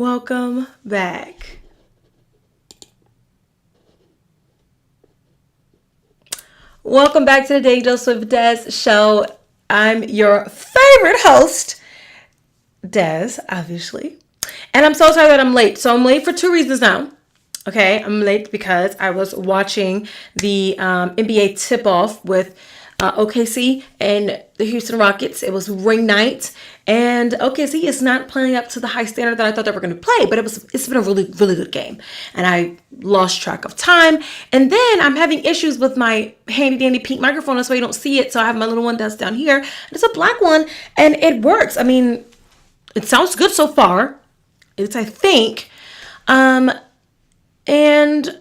Welcome back. Welcome back to the Daily Dose with Des show. I'm your favorite host, Des, obviously. And I'm so sorry that I'm late. So I'm late for two reasons now. Okay, I'm late because I was watching the NBA tip-off with OKC and the Houston Rockets. It was ring night, and OKC is not playing up to the high standard that I thought they were going to play, but it's been a really, really good game, and I lost track of time. And then I'm having issues with my handy dandy pink microphone. That's why you don't see it. So I have my little one that's down here. It's a black one, and it works. I mean, it sounds good so far. It's, I think. And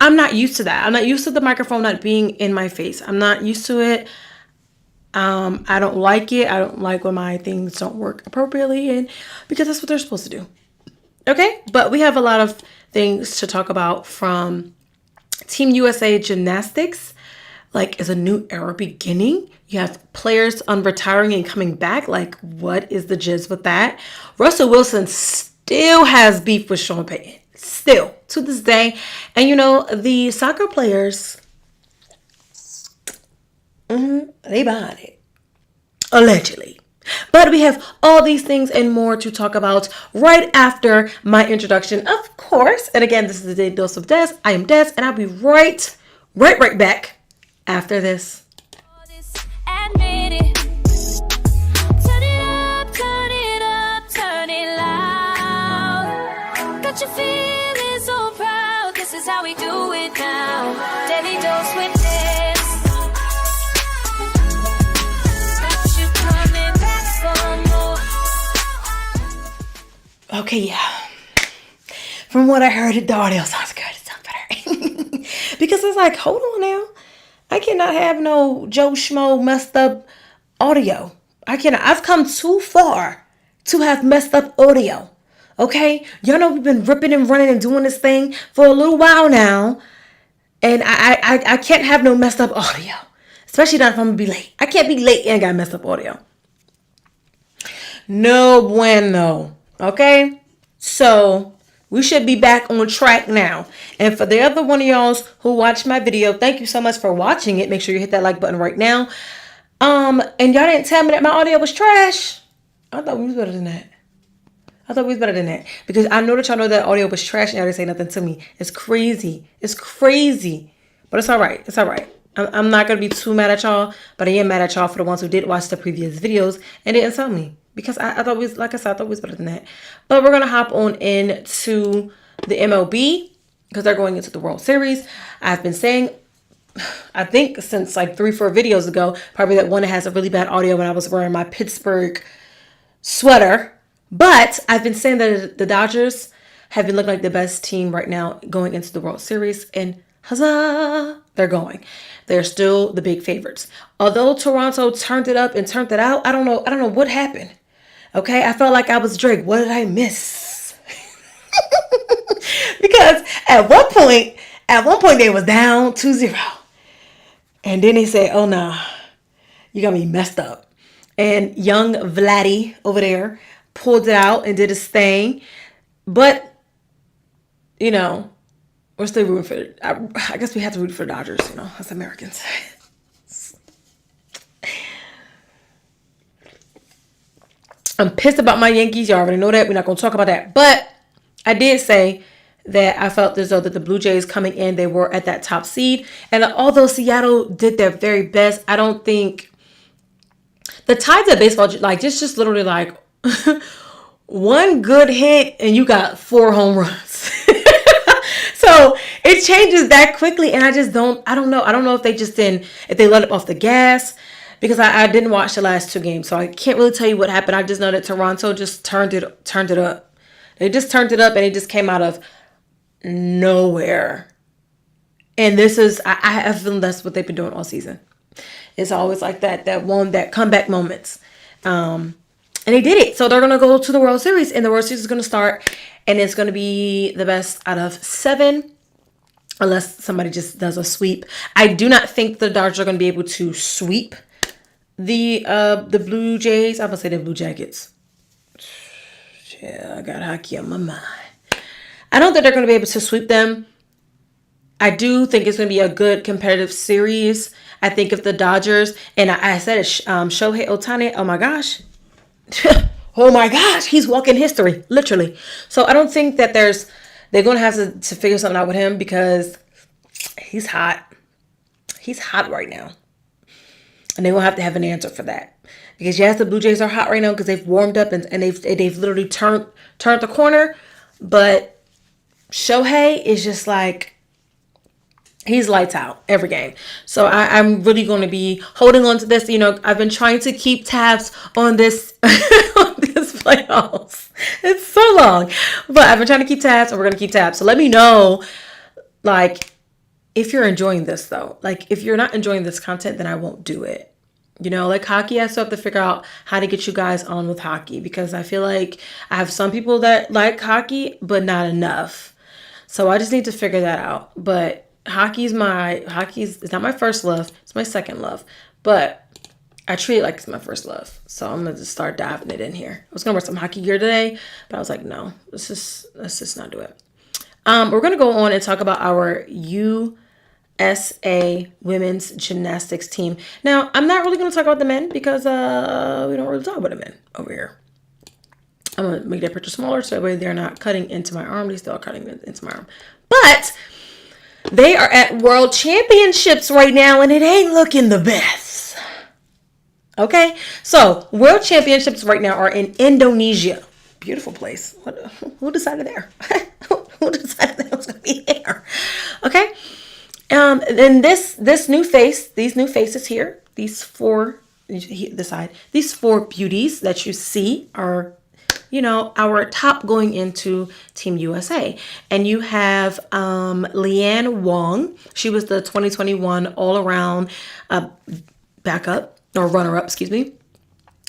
I'm not used to that. I'm not used to the microphone not being in my face. I'm not used to it. I don't like it. I don't like when my things don't work appropriately, and because that's what they're supposed to do. Okay, but we have a lot of things to talk about from Team USA Gymnastics. Like, is a new era beginning? You have players retiring and coming back. Like, what is the jizz with that? Russell Wilson still has beef with Sean Payton. Still, to this day. And, you know, the soccer players, they bought it. Allegedly. But we have all these things and more to talk about right after my introduction, of course. And again, this is the Daily Dose of Des. I am Des, and I'll be right back after this. How we do it now. Daily Dose with Des. Got you coming back for more. Okay, yeah. From what I heard, the audio sounds good. It sounds better. Because it's like, hold on now. I cannot have no Joe Schmo messed up audio. I cannot. I've come too far to have messed up audio. Okay, y'all know we've been ripping and running and doing this thing for a little while now, and I can't have no messed up audio, especially not if I'm gonna be late. I can't be late and got messed up audio. No bueno. Okay, so we should be back on track now. And for the other one of y'all who watched my video, thank you so much for watching it. Make sure you hit that like button right now. And y'all didn't tell me that my audio was trash. I thought we was better than that. Because I know that y'all know that audio was trash and y'all didn't say nothing to me. It's crazy. But it's all right. I'm not going to be too mad at y'all, but I am mad at y'all for the ones who did watch the previous videos and didn't tell me. Because I thought we was, like I said, I thought we was better than that. But we're going to hop on into the MLB because they're going into the World Series. I've been saying, I think since like 3-4 videos ago, probably that one that has a really bad audio when I was wearing my Pittsburgh sweater. But I've been saying that the Dodgers have been looking like the best team right now going into the World Series. And huzzah, they're going. They're still the big favorites. Although Toronto turned it up and turned it out, I don't know what happened. Okay, I felt like I was Drake. What did I miss? Because at one point they was down 2-0. And then they said, oh nah, you got me messed up. And young Vladdy over there pulled it out and did his thing. But, you know, we're still rooting for it. I guess we have to root for the Dodgers, you know, as Americans. I'm pissed about my Yankees. Y'all already know that. We're not going to talk about that. But I did say that I felt as though that the Blue Jays coming in, they were at that top seed. And although Seattle did their very best, I don't think the tides of baseball, like, just literally like one good hit and you got 4 home runs. So it changes that quickly. And I don't know if if they let it off the gas, because I didn't watch the last 2 games. So I can't really tell you what happened. I just know that Toronto just turned it up. They just turned it up and it just came out of nowhere. And this is, I have a feeling that's what they've been doing all season. It's always like that comeback moments. And they did it. So they're going to go to the World Series, and the World Series is going to start, and it's going to be the best out of 7, unless somebody just does a sweep. I do not think the Dodgers are going to be able to sweep the Blue Jays. I'm going to say the Blue Jackets. Yeah, I got hockey on my mind. I don't think they're going to be able to sweep them. I do think it's going to be a good competitive series. I think if the Dodgers, and I said it, Shohei Ohtani, oh my gosh. Oh my gosh, he's walking history, literally. So I don't think that they're going to have to figure something out with him because he's hot. He's hot right now. And they will have to have an answer for that. Because yes, the Blue Jays are hot right now because they've warmed up and they've literally turned the corner. But Shohei is just like, he's lights out every game. So I'm really going to be holding on to this. I've been trying to keep tabs on this on this playoffs. It's so long. But I've been trying to keep tabs and we're going to keep tabs. So let me know, like, if you're enjoying this, though. Like, if you're not enjoying this content, then I won't do it. Like hockey, I still have to figure out how to get you guys on with hockey because I feel like I have some people that like hockey, but not enough. So I just need to figure that out. But hockey's it's not my first love. It's my second love. But I treat it like it's my first love. So I'm going to just start diving it in here. I was going to wear some hockey gear today, but I was like, no, let's just not do it. We're going to go on and talk about our USA women's gymnastics team. Now, I'm not really going to talk about the men because we don't really talk about the men over here. I'm going to make that picture smaller so that way they're not cutting into my arm. They're still cutting into my arm. But they are at World Championships right now and it ain't looking the best. Okay? So, World Championships right now are in Indonesia. Beautiful place. Who decided there? Who decided that was going to be there? Okay? And these new faces here, these four beauties that you see are, our top going into Team USA. And you have Leanne Wong. She was the 2021 all-around backup or runner-up, excuse me.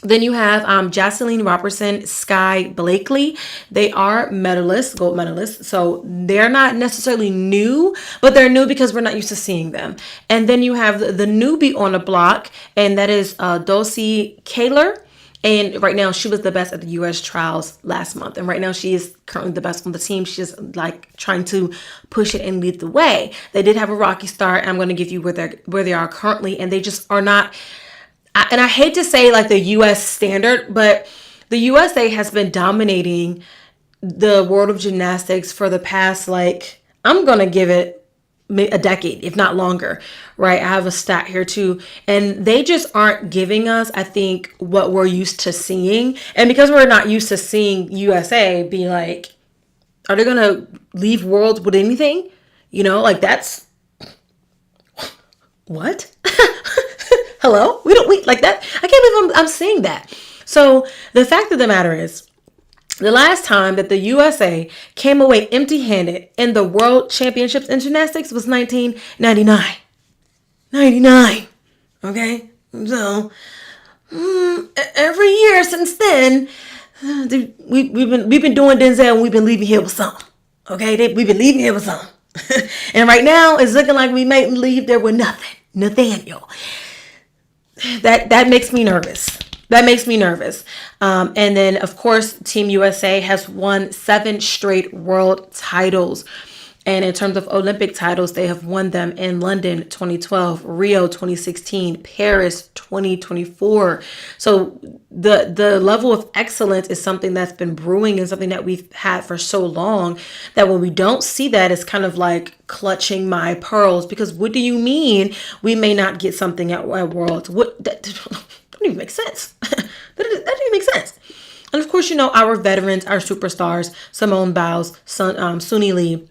Then you have Jocelyn Robertson, Sky Blakely. They are medalists, gold medalists. So they're not necessarily new, but they're new because we're not used to seeing them. And then you have the newbie on the block, and that is Dulcie Kaler. And right now she was the best at the U.S. trials last month. And right now she is currently the best on the team. She's like trying to push it and lead the way. They did have a rocky start. I'm going to give you where they are currently. And they just are not... And I hate to say like the U.S. standard, but the USA has been dominating the world of gymnastics for the past, like, I'm going to give it a decade, if not longer, right? I have a stat here too. And they just aren't giving us, I think, what we're used to seeing. And because we're not used to seeing USA be like, are they going to leave worlds with anything? Like that's, what? Hello? We like that. I can't believe I'm saying that. So the fact of the matter is, the last time that the USA came away empty-handed in the World Championships in gymnastics was 1999. 99. Okay? So every year since then, we've been doing Denzel and we've been leaving here with some. Okay? We've been leaving here with some. And right now it's looking like we might leave there with nothing. Nathaniel. That makes me nervous. And then, of course, Team USA has won 7 straight world titles. And in terms of Olympic titles, they have won them in London 2012, Rio 2016, Paris 2024. So the level of excellence is something that's been brewing and something that we've had for so long that when we don't see that, it's kind of like clutching my pearls. Because what do you mean we may not get something at Worlds? That don't even make sense. that doesn't make sense. And of course, our veterans, our superstars, Simone Biles, Suni Lee,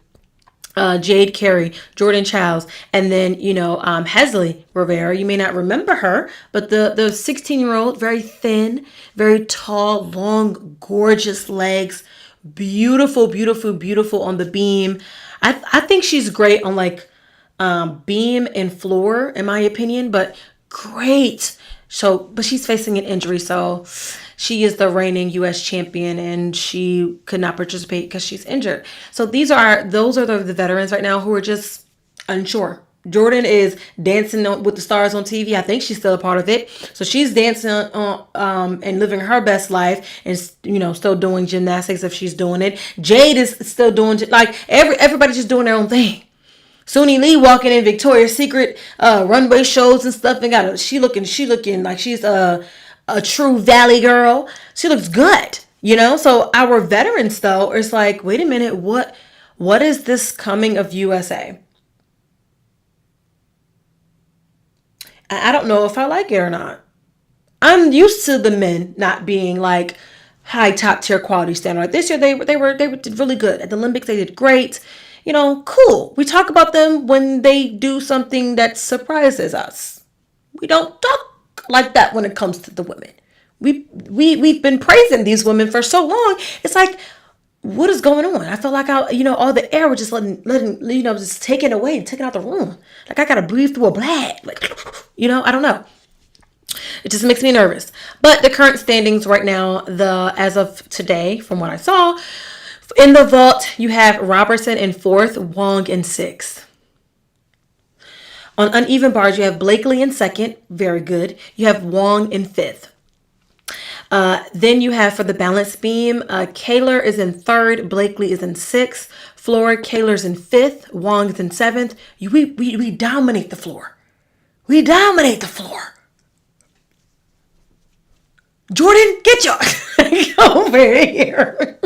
Jade Carey, Jordan Childs, and then, Hesley Rivera. You may not remember her, but the 16-year-old, very thin, very tall, long, gorgeous legs, beautiful, beautiful, beautiful on the beam. I think she's great on like beam and floor, in my opinion, but great. So, but she's facing an injury, so she is the reigning U.S. champion, and she could not participate because she's injured. So those are the veterans right now who are just unsure. Jordan is dancing with the stars on TV. I think she's still a part of it. So she's dancing on, and living her best life, and still doing gymnastics if she's doing it. Jade is still doing, like, everybody's just doing their own thing. Suni Lee walking in Victoria's Secret runway shows and stuff, and she looking like she's a true Valley girl. She looks good, So our veterans though is like, wait a minute, what is this coming of USA? I don't know if I like it or not. I'm used to the men not being like high top tier quality standard. Like this year they did really good. At the Olympics they did great. Cool. We talk about them when they do something that surprises us. We don't talk like that when it comes to the women. We've been praising these women for so long. It's like, what is going on? I feel like all the air was just letting just taken away, taken out the room. Like I gotta breathe through a bag. Like, I don't know. It just makes me nervous. But the current standings right now, as of today, from what I saw, in the vault, you have Robertson in 4th, Wong in 6th. On uneven bars, you have Blakely in 2nd, very good. You have Wong in 5th. Then you have for the balance beam, Kaler is in 3rd, Blakely is in 6th, floor, Kaler's in 5th, Wong is in 7th. We dominate the floor. We dominate the floor. Jordan, get your over here.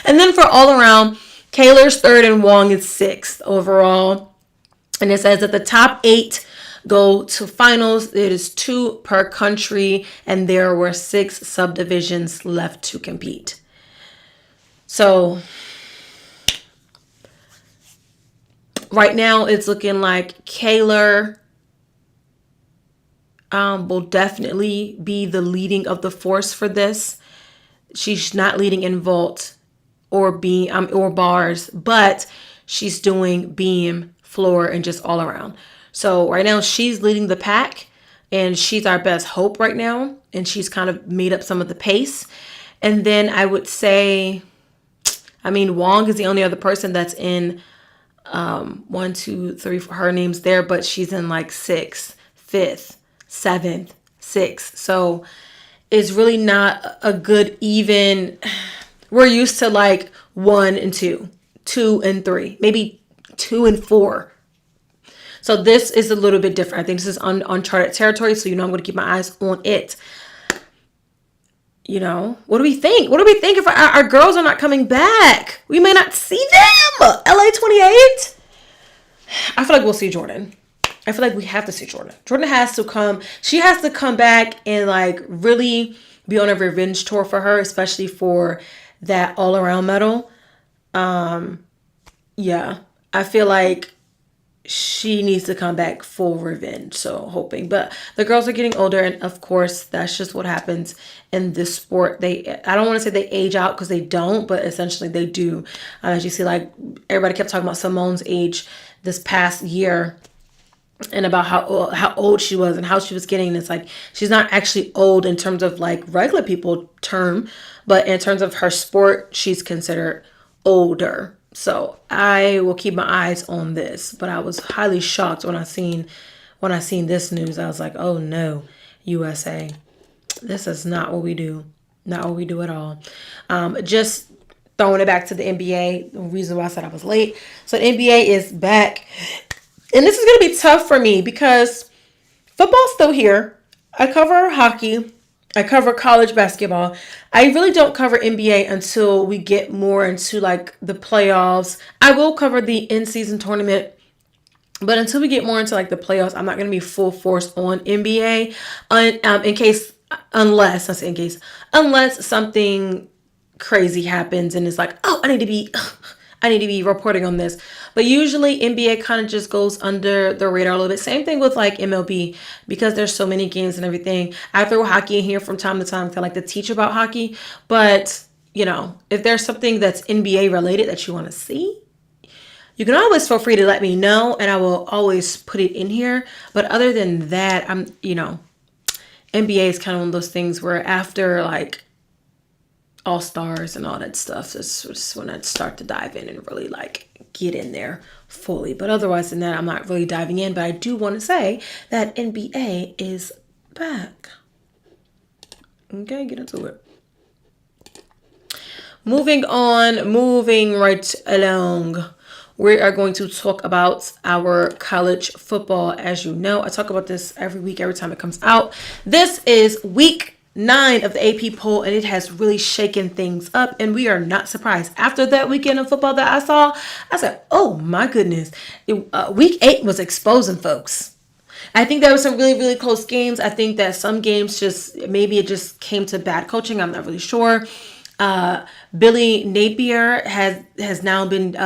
And then for all around, Kaler's 3rd and Wong is 6th overall. And it says that the top 8 go to finals. It is 2 per country, and there were 6 subdivisions left to compete. So right now it's looking like Kaler will definitely be the leading of the force for this. She's not leading in vault or beam or bars, but she's doing beam, floor, and just all around. So right now she's leading the pack, and she's our best hope right now. And she's kind of made up some of the pace. And then I would say, Wong is the only other person that's in 1, 2, 3, her name's there, but she's in like 6th, 5th, 7th, 6th. So it's really not a good even. We're used to like 1 and 2, 2 and 3, maybe 2 and 4. So this is a little bit different. I think this is uncharted territory. So, I'm going to keep my eyes on it. What do we think? What do we think if our girls are not coming back? We may not see them. LA 28. I feel like we'll see Jordan. I feel like we have to see Jordan. Jordan has to come. She has to come back and like really be on a revenge tour for her, especially for that all around medal. Yeah, I feel like she needs to come back full revenge. So hoping, but the girls are getting older, and of course that's just what happens in this sport. I don't want to say they age out, because they don't, but essentially they do. As you see, like everybody kept talking about Simone's age this past year, and about how old she was and how she was getting. It's like she's not actually old in terms of like regular people term, but in terms of her sport, she's considered older. So I will keep my eyes on this. But I was highly shocked when I seen this news. I was like, oh no, USA, this is not what we do. Not what we do at all. Just throwing it back to the NBA. The reason why I said I was late. So the NBA is back. And this is going to be tough for me because football's still here. I cover hockey. I cover college basketball. I really don't cover NBA until we get more into like the playoffs. I will cover the in-season tournament, but until we get more into like the playoffs, I'm not going to be full force on NBA unless something crazy happens and it's like, oh, I need to be reporting on this. But usually NBA kind of just goes under the radar a little bit. Same thing with like MLB, because there's so many games and everything. I throw hockey in here from time to time because I like to teach about hockey. But, if there's something that's NBA related that you want to see, you can always feel free to let me know, and I will always put it in here. But other than that, NBA is kind of one of those things where after like all-stars and all that stuff. That's when I start to dive in and really like get in there fully. But otherwise than that, I'm not really diving in. But I do want to say that NBA is back. Okay, get into it. Moving on, moving right along. We are going to talk about our college football. As you know, I talk about this every week, every time it comes out. This is week 9 of the AP poll, and it has really shaken things up, and we are not surprised. After that weekend of football that I saw, I said, oh my goodness. Week 8 was exposing folks. I think there were some really, really close games. I think that some games maybe it just came to bad coaching. I'm not really sure. Billy Napier has now been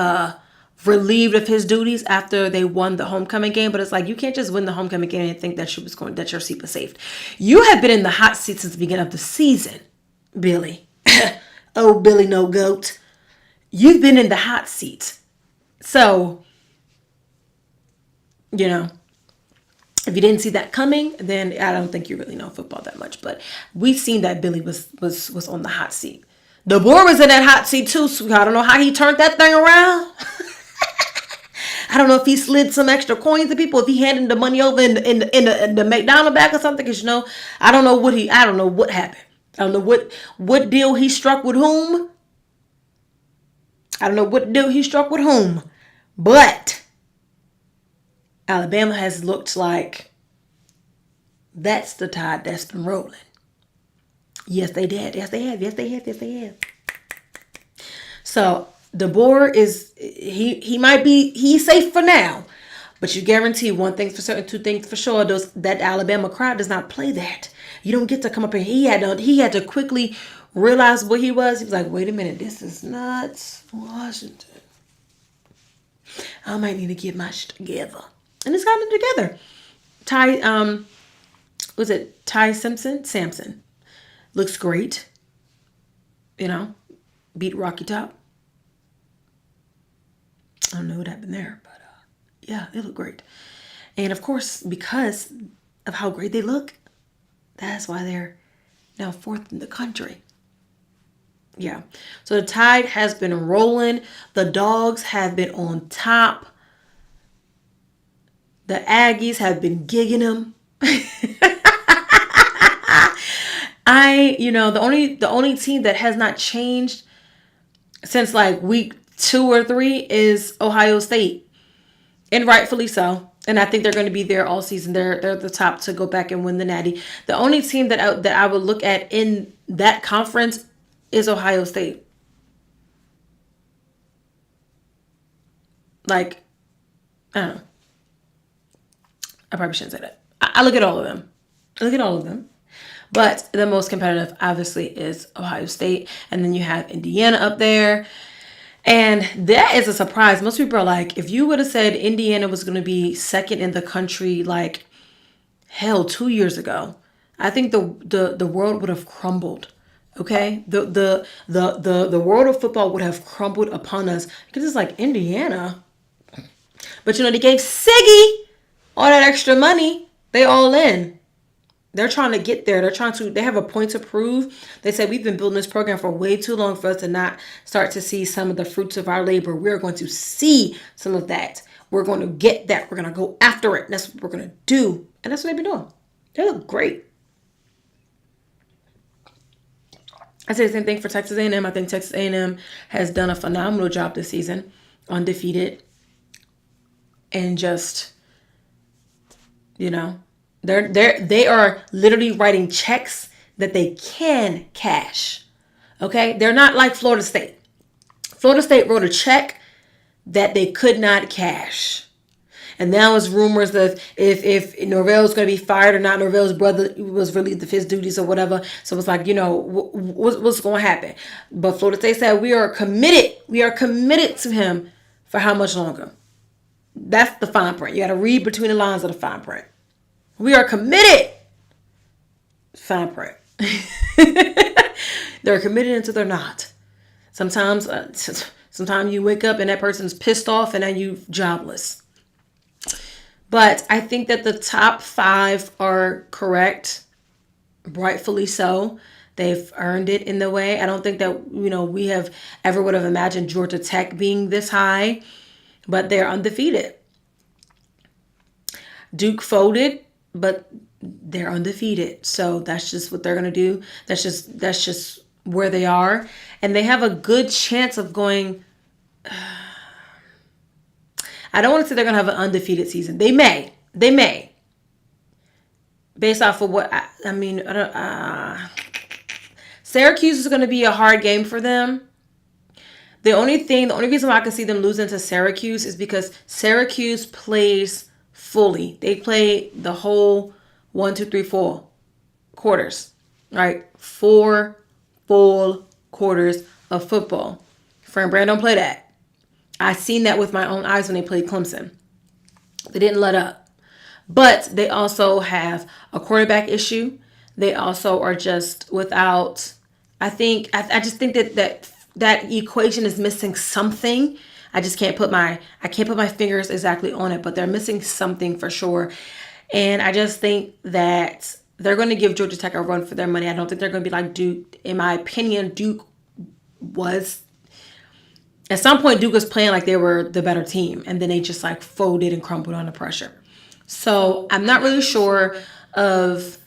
relieved of his duties after they won the homecoming game. But it's like, you can't just win the homecoming game and think that your seat was saved. You have been in the hot seat since the beginning of the season, Billy. Oh, Billy No Goat. You've been in the hot seat. So, you know, if you didn't see that coming, then I don't think you really know football that much. But we've seen that Billy was on the hot seat. The boy was in that hot seat too, so I don't know how he turned that thing around. I don't know if he slid some extra coins to people, if he handed the money over in the McDonald's bag or something. Because, you know, I don't know what happened. I don't know what deal he struck with whom. I don't know what deal he struck with whom. But Alabama has looked like that's the tide that's been rolling. Yes, they did. Yes, they have. Yes, they have. Yes, they have. So DeBoer he's safe for now, but you guarantee one thing for certain, two things for sure. That Alabama crowd does not play that. You don't get to come up here. He had to quickly realize what he was. He was like, wait a minute, this is not Washington. I might need to get my shit together. And it's gotten together. Ty Samson looks great. You know, beat Rocky Top. I don't know what happened there, but yeah, they look great. And of course, because of how great they look, that's why they're now 4th in the country. Yeah. So the tide has been rolling. The dogs have been on top. The Aggies have been gigging them. The only team that has not changed since like week 2 or 3 is Ohio State, and rightfully so. And I think they're going to be there all season. They're the top to go back and win the Natty. The only team that I would look at in that conference is Ohio State. Like, I don't know. I probably shouldn't say that. I look at all of them. But the most competitive, obviously, is Ohio State. And then you have Indiana up there. And that is a surprise. Most people are like, if you would have said Indiana was going to be 2nd in the country, like, hell, 2 years ago, I think the world would have crumbled. Okay? The world of football would have crumbled upon us. Because it's like, Indiana. But, you know, they gave Siggy all that extra money. They all in. They're trying to get there. They have a point to prove. They said, we've been building this program for way too long for us to not start to see some of the fruits of our labor. We're going to see some of that. We're going to get that. We're going to go after it. That's what we're going to do. And that's what they've been doing. They look great. I say the same thing for Texas A&M. I think Texas A&M has done a phenomenal job this season. Undefeated. And just, you know, they are literally writing checks that they can cash. Okay? They're not like Florida State. Florida State wrote a check that they could not cash. And now it's rumors that if Norvell's going to be fired or not. Norvell's brother was relieved of his duties or whatever. So it's like, you know, what's going to happen? But Florida State said, we are committed. We are committed to him for how much longer? That's the fine print. You got to read between the lines of the fine print. We are committed. Fine print. They're committed until they're not. Sometimes you wake up and that person's pissed off and then you jobless. But I think that the top 5 are correct. Rightfully so. They've earned it in the way. I don't think that, we have ever would have imagined Georgia Tech being this high, but they're undefeated. Duke folded, but they're undefeated. So that's just what they're going to do. That's just where they are. And they have a good chance of going. I don't want to say they're going to have an undefeated season. They may. Based off of what, Syracuse is going to be a hard game for them. The only reason why I can see them losing to Syracuse is because Syracuse plays fully. They play the whole 1, 2, 3, 4 quarters, right? 4 full quarters of football. Fran Brand don't play that. I seen that with my own eyes when they played Clemson. They didn't let up. But they also have a quarterback issue. They also are just without, I just think that equation is missing something. I can't put my fingers exactly on it, but they're missing something for sure. And I just think that they're going to give Georgia Tech a run for their money. I don't think they're going to be like Duke. In my opinion, Duke was, at some point, Duke was playing like they were the better team, and then they just like folded and crumbled under pressure. So I'm not really sure of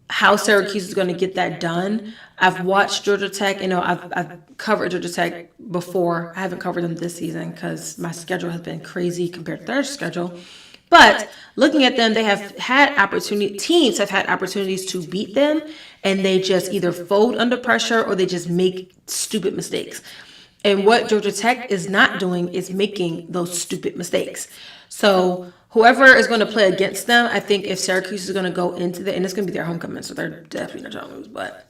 how Syracuse is going to get that done. I've watched Georgia Tech. I've covered Georgia Tech before. I haven't covered them this season because my schedule has been crazy compared to their schedule. But looking at them, teams have had opportunities to beat them, and they just either fold under pressure or they just make stupid mistakes. And what Georgia Tech is not doing is making those stupid mistakes. So whoever is going to play against them, I think if Syracuse is going to go into and it's going to be their homecoming, so they're definitely not going to lose, but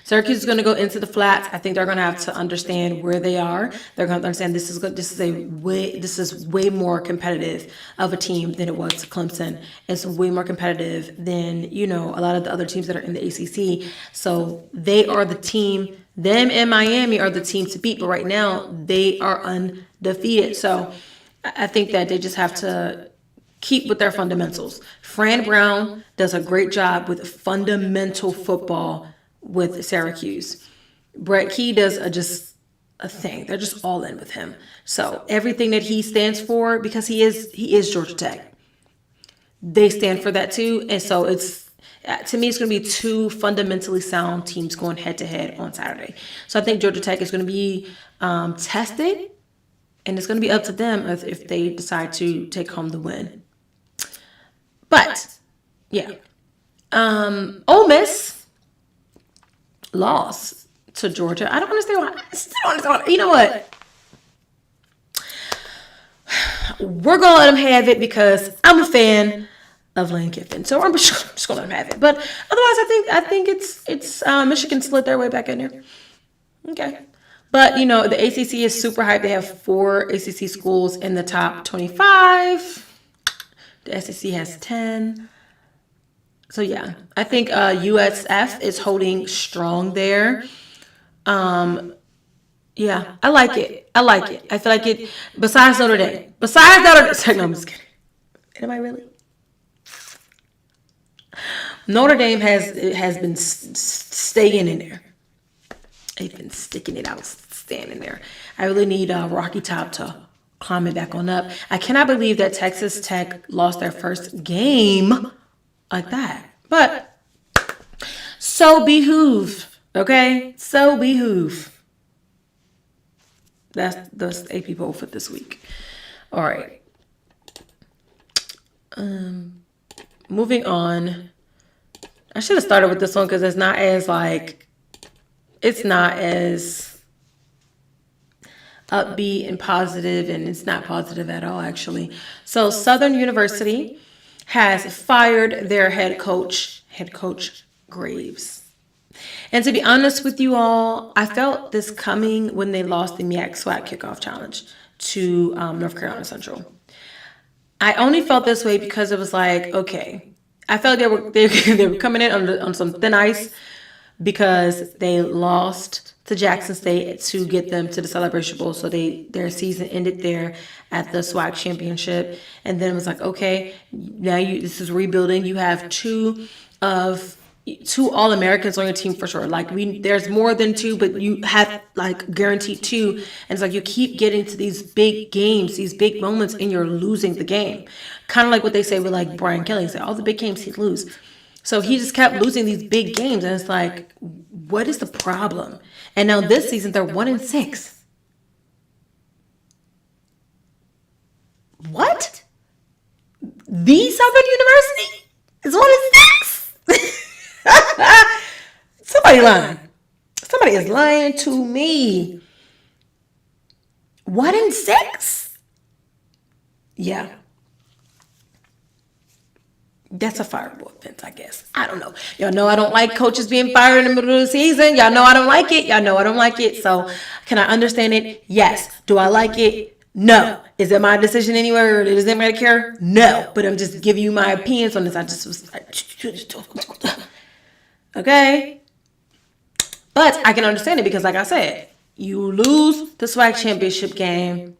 Syracuse is going to go into the flats. I think they're going to have to understand where they are. They're going to understand this is way more competitive of a team than it was to Clemson. It's way more competitive than, a lot of the other teams that are in the ACC. So they are the team. Them and Miami are the team to beat. But right now, they are undefeated. So I think that they just have to keep with their fundamentals. Fran Brown does a great job with fundamental football with Syracuse. Brett Key does just a thing. They're just all in with him. So everything that he stands for, because he is Georgia Tech, they stand for that too. And so to me, it's going to be two fundamentally sound teams going head to head on Saturday. So I think Georgia Tech is going to be tested, and it's going to be up to them if they decide to take home the win. But yeah, Ole Miss lost to Georgia. I don't understand why. I still don't understand why. You know what? We're going to let them have it because I'm a fan of Lane Kiffin. So I'm just going to let them have it. But otherwise, I think it's Michigan slid their way back in there. Okay. But, the ACC is super hyped. They have 4 ACC schools in the top 25. The SEC has 10. So, yeah, I think USF is holding strong there. Yeah, I like it. I feel like it, besides Notre Dame. No, I'm just kidding. Am I really? Notre Dame has been staying in there. They've been sticking it out, standing there. I really need Rocky Top to climb it back on up. I cannot believe that Texas Tech lost their first game like that. But so behoove, okay? So behoove. That's the AP poll for this week. All right. Moving on. I should have started with this one because it's not as upbeat and positive, and it's not positive at all, actually. So Southern University has fired their head coach Graves. And to be honest with you all, I felt this coming when they lost the MEAC SWAC kickoff challenge to North Carolina Central. I only felt this way because it was like, okay, I felt like they were coming in on some thin ice because they lost to Jackson State to get them to the Celebration Bowl. So their season ended there at the SWAC championship. And then it was like, okay, now this is rebuilding. You have 2 of 2 All-Americans on your team for sure. Like there's more than 2, but you have like guaranteed 2. And it's like you keep getting to these big games, these big moments, and you're losing the game. Kind of like what they say with like Brian Kelly. Say all the big games he'd lose. So he just kept losing these big games, and it's like, what is the problem? And now this season they're 1-6. What? The Southern University is 1-6. Somebody lying. Somebody is lying to me. 1-6? Yeah. That's a fireable offense, I guess. I don't know. Y'all know I don't like coaches being fired in the middle of the season. Y'all know I don't like it. Y'all know I don't like it. So can I understand it? Yes. Do I like it? No. Is it my decision anyway, or does anybody care? No. But I'm just giving you my opinions on this. I just was okay. But I can understand it because, like I said, you lose the SWAC championship game.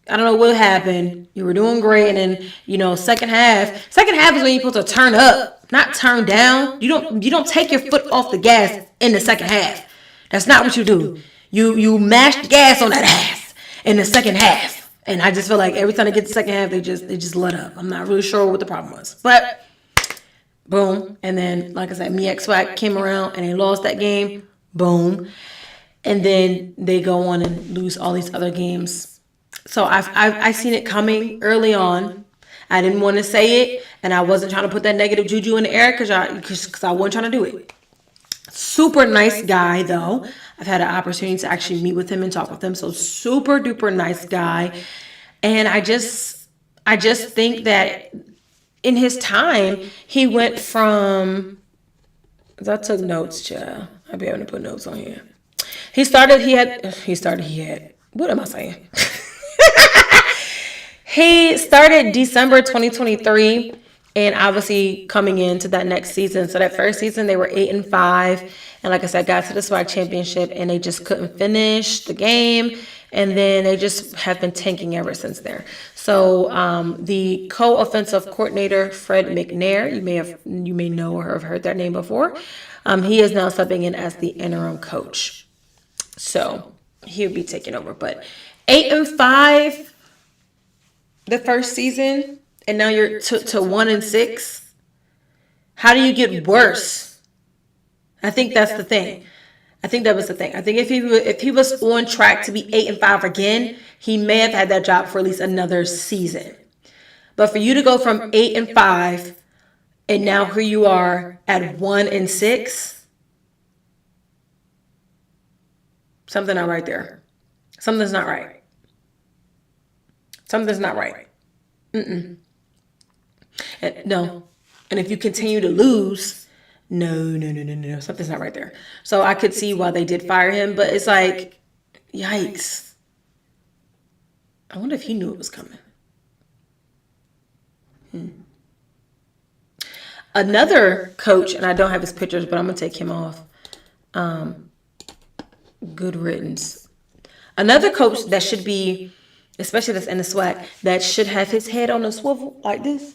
I don't know what happened. You were doing great, and then second half is when you're supposed to turn up, not turn down. You don't take your foot off the gas in the second half. That's not what you do. You mash the gas on that ass in the second half. And I just feel like every time they get to the second half, they just let up. I'm not really sure what the problem was, but boom. And then, like I said, SWAC came around and they lost that game. Boom. And then they go on and lose all these other games. So I've seen it coming early on. I didn't want to say it, and I wasn't trying to put that negative juju in the air because I wasn't trying to do it. Super nice guy, though. I've had an opportunity to actually meet with him and talk with him. So super duper nice guy. And I just think that in his time, he went from, I took notes, child. I'll be able to put notes on here. He had, what am I saying? He started December 2023, and obviously coming into that next season. So that first season, they were 8-5. And like I said, got to the SWAC championship, and they just couldn't finish the game. And then they just have been tanking ever since there. So the co-offensive coordinator, Fred McNair, you may know or have heard that name before. He is now stepping in as the interim coach. So he'll be taking over. But 8-5 the first season, and now you're to 1-6. How do you get worse? I think that's the thing. I think that was the thing. I think if he was on track to be 8-5 again, he may have had that job for at least another season. But for you to go from 8-5 and now here you are at 1-6, something not right there. Something's not right. Something's not right. No. And if you continue to lose, no. Something's not right there. So I could see why they did fire him, but it's like, yikes. I wonder if he knew it was coming. Another coach, and I don't have his pictures, but I'm going to take him off. Good riddance. Another coach that should be, especially that's in the SWAC, that should have his head on a swivel like this.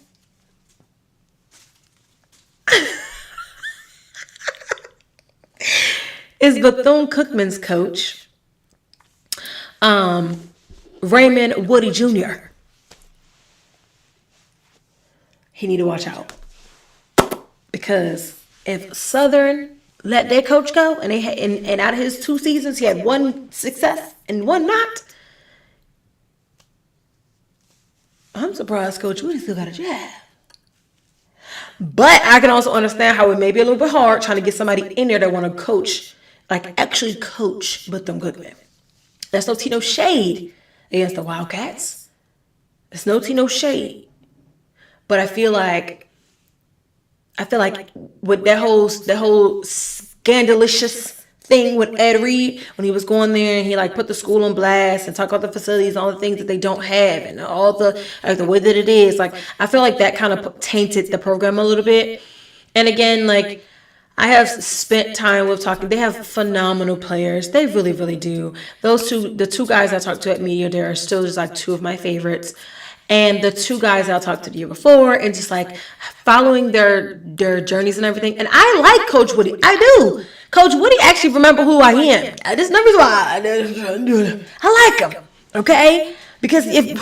Is Bethune-Cookman's coach, Raymond Woody Jr. He need to watch out. Because if Southern let their coach go, and and out of his 2 seasons, he had 1 success and 1 not, I'm surprised Coach Woody still got a job. But I can also understand how it may be a little bit hard trying to get somebody in there that want to coach, like actually coach Bethune-Cookman. That's no tea, no shade against the Wildcats. There's no tea, no shade. But I feel like with that whole scandalicious thing with Ed Reed, when he was going there and he like put the school on blast and talk about the facilities, all the things that they don't have, and all the way that it is, like I feel like that kind of tainted the program a little bit. And again, like I have spent time with talking. They have phenomenal players. They really, really do. The 2 guys I talked to at Media Day are still just like 2 of my favorites. and the two guys that I talked to the year before, and just like following their journeys and everything. And I like Coach Woody. I do. Coach Woody actually remember who I am. This number's why I like him. Okay? Because if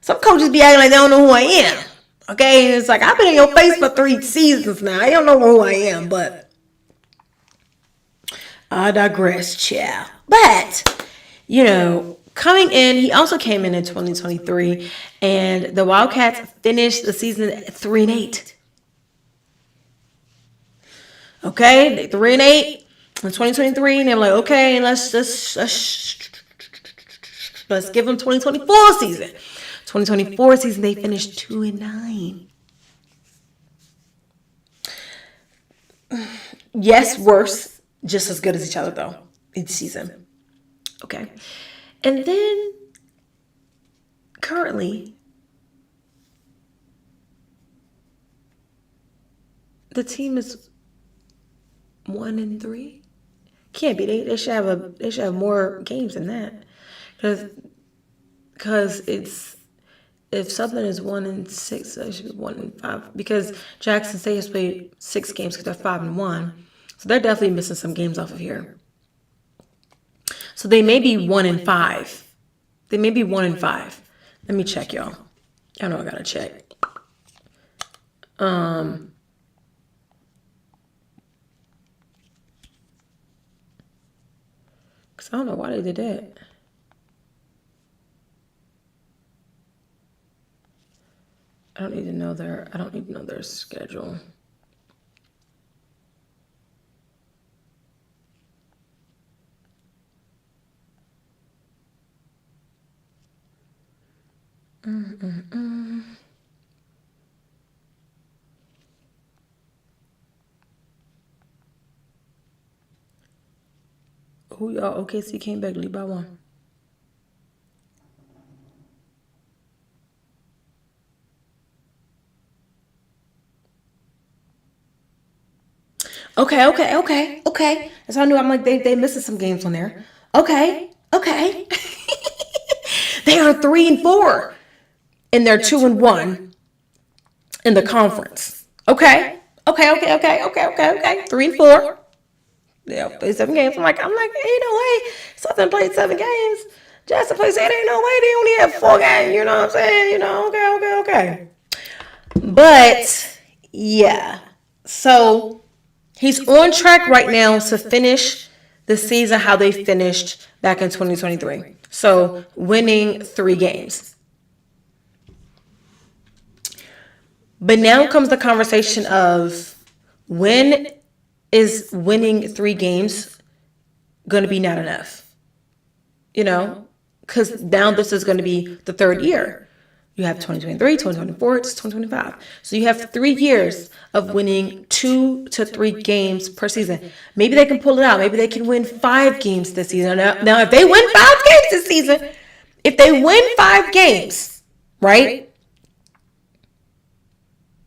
some coaches be acting like they don't know who I am. Okay? It's like I've been in your face for 3 seasons now. I don't know who I am, but I digress, child. But, you know, coming in, he also came in 2023, and the Wildcats finished the season at 3-8. Okay, they 3-8 in 2023, and they're like, okay, let's give them 2024 season. 2024 season, they finished 2-9. Yes, worse, just as good as each other though each season. Okay. And then currently the team is 1-3. Can't be. They should have more games than that. Because it's, if something is 1-6, it should be 1-5. Because Jackson State has played 6 games because they're 5-1. So they're definitely missing some games off of here. So they may be 1-5. They may be 1-5. Let me check, y'all. I know I gotta check. Cause I don't know why they did that. I don't need to know their schedule. Who y'all? OKC came back, lead by 1. Okay. That's how I knew. I'm like, they missing some games on there. Okay. They are 3-4. And they're 2-1 in the conference. Okay. 3-4. They'll play 7 games. I'm like, ain't no way. Southern played 7 games. Jackson played 8. Ain't no way they only have 4 games. You know what I'm saying? You know, okay. But yeah. So he's on track right now to finish the season how they finished back in 2023. So winning 3 games. But now comes the conversation of, when is winning 3 games going to be not enough? You know, because now this is going to be the 3rd year. You have 2023, 2024, it's 2025. So you have 3 years of winning 2 to 3 games per season. Maybe they can pull it out. Maybe they can win 5 games this season. Now if they win 5 games this season, if they win 5 games, right?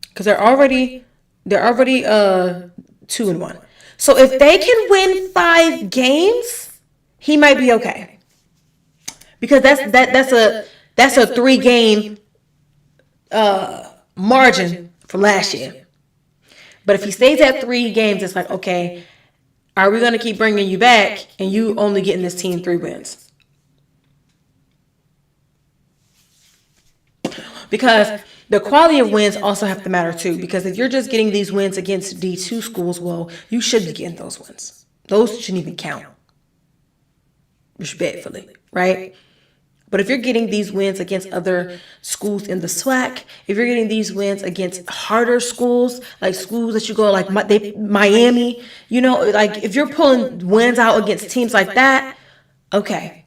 Because they're already 2-1. So if they can win 5 games, he might be okay. Because that's a 3-game margin from last year. But if he stays at 3 games, it's like, okay, are we going to keep bringing you back and you only getting this team 3 wins? Because the quality of wins also have to matter too. Because if you're just getting these wins against D2 schools, well, you should be getting those wins. Those shouldn't even count, respectfully, right? But if you're getting these wins against other schools in the SWAC, if you're getting these wins against harder schools, like schools that you go like Miami, you know, like if you're pulling wins out against teams like that, okay,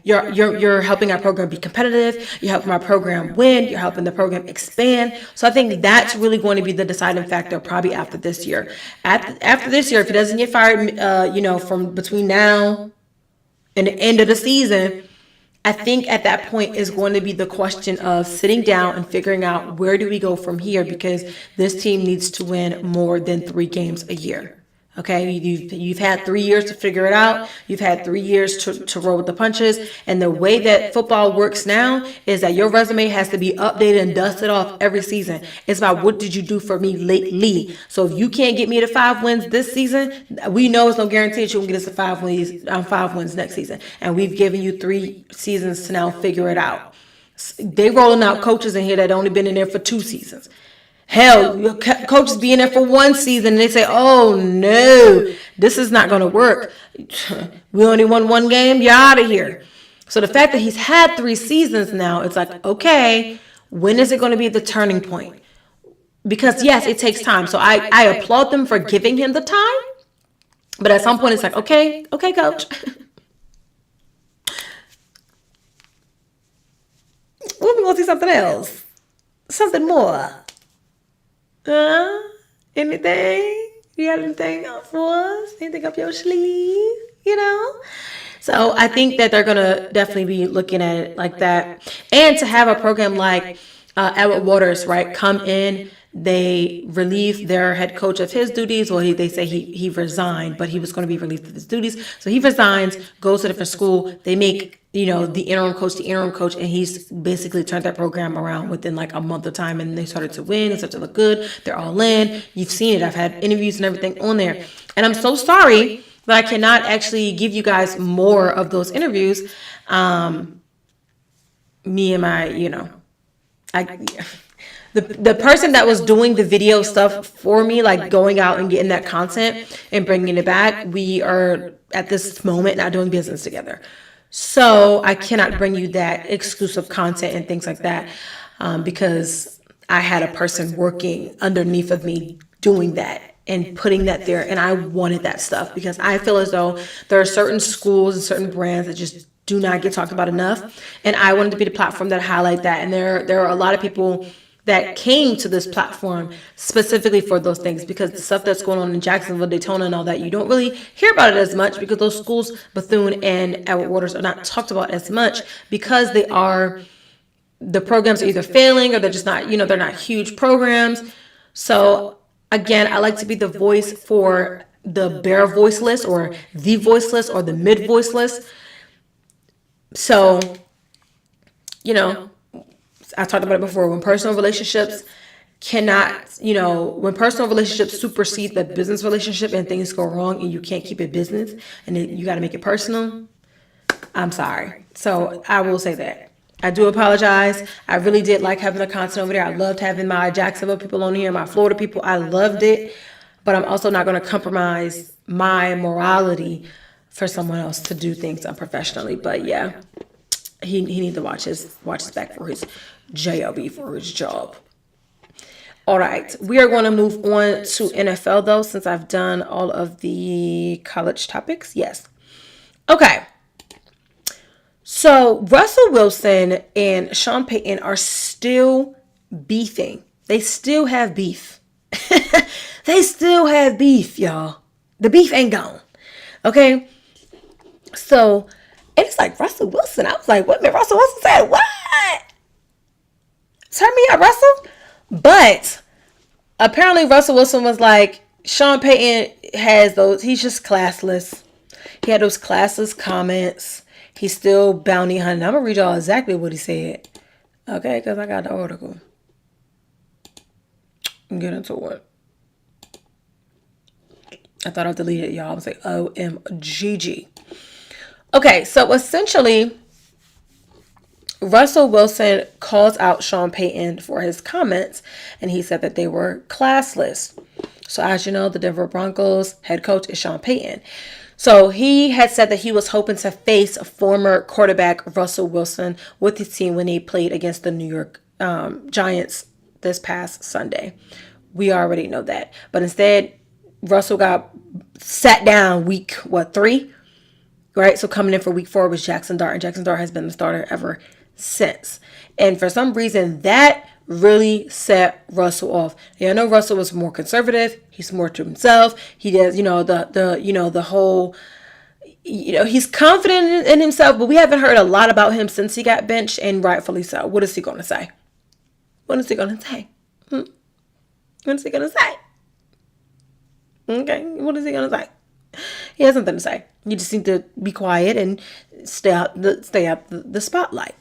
you're helping our program be competitive. You're helping our program win. You're helping the program expand. So I think that's really going to be the deciding factor probably after this year. After this year, if he doesn't get fired, from between now and the end of the season, I think at that point is going to be the question of sitting down and figuring out where do we go from here, because this team needs to win more than 3 games a year. Okay, you've had 3 years to figure it out. You've had 3 years to roll with the punches. And the way that football works now is that your resume has to be updated and dusted off every season. It's about what did you do for me lately. So if you can't get me to 5 wins this season, we know it's no guarantee that you can get us to 5 wins next season. And we've given you 3 seasons to now figure it out. They rolling out coaches in here that only been in there for 2 seasons. Hell, coaches be in there for 1 season and they say, oh no, this is not going to work. We only won 1 game. You're out of here. So the fact that he's had 3 seasons now, it's like, okay, when is it going to be the turning point? Because yes, it takes time. So I applaud them for giving him the time. But at some point it's like, okay, coach. We're going to see something else. Something more. Anything? You got anything else for us? Anything up your sleeve? You know? So I think that they're going to definitely be looking at it like that. And to have a program like Edward Waters, right, come in, they relieve their head coach of his duties. Well, they say he resigned, but he was going to be relieved of his duties. So he resigns, goes to a different school. They make, the interim coach, and he's basically turned that program around within like a month of time, and they started to win. It started to look good. They're all in. You've seen it. I've had interviews and everything on there. And I'm so sorry that I cannot actually give you guys more of those interviews. Me and my, the person that was doing the video stuff for me, like going out and getting that content and bringing it back, we are at this moment not doing business together. So I cannot bring you that exclusive content and things like that because I had a person working underneath of me doing that and putting that there. And I wanted that stuff because I feel as though there are certain schools and certain brands that just do not get talked about enough. And I wanted to be the platform that highlight that. And there are a lot of people that came to this platform specifically for those things, because the stuff that's going on in Jacksonville, Daytona, and all that, you don't really hear about it as much because those schools, Bethune and Edward Waters, are not talked about as much because the programs are either failing or they're just not, they're not huge programs. So again, I like to be the voice for the bare voiceless or the voiceless or the mid voiceless. So, I talked about it before. When personal relationships when personal relationships supersede the business relationship and things go wrong and you can't keep it business and you got to make it personal, I'm sorry. So I will say that. I do apologize. I really did like having the content over there. I loved having my Jacksonville people on here, my Florida people. I loved it. But I'm also not going to compromise my morality for someone else to do things unprofessionally. But yeah, he needs to watch his back for his JLB, for his job. All right, we are going to move on to NFL though, since I've done all of the college topics. Yes. Okay. So Russell Wilson and Sean Payton are still beefing. They still have beef. They still have beef, y'all. The beef ain't gone. Okay. So it's like Russell Wilson. I was like, wait a minute, Russell Wilson said what? Turn me up, Russell. But apparently Russell Wilson was like, Sean Payton has those, he's just classless. He had those classless comments. He's still bounty hunting. I'm going to read y'all exactly what he said. Okay, because I got the article. Get into it. I thought I deleted it, y'all. I was like, OMGG. Okay, so essentially, Russell Wilson calls out Sean Payton for his comments, and he said that they were classless. So as you know, the Denver Broncos head coach is Sean Payton. So he had said that he was hoping to face former quarterback Russell Wilson with his team when they played against the New York Giants this past Sunday. We already know that. But instead, Russell got sat down week, 3? Right? So coming in for week 4 was Jaxon Dart. And Jaxon Dart has been the starter ever since. And for some reason, that really set Russell off. Yeah, I know Russell was more conservative. He's more to himself. He does, the whole, he's confident in himself, but we haven't heard a lot about him since he got benched, and rightfully so. What is he going to say? What is he going to say? What is he going to say? Okay, what is he gonna say? He has nothing to say. You just need to be quiet and stay out the spotlight.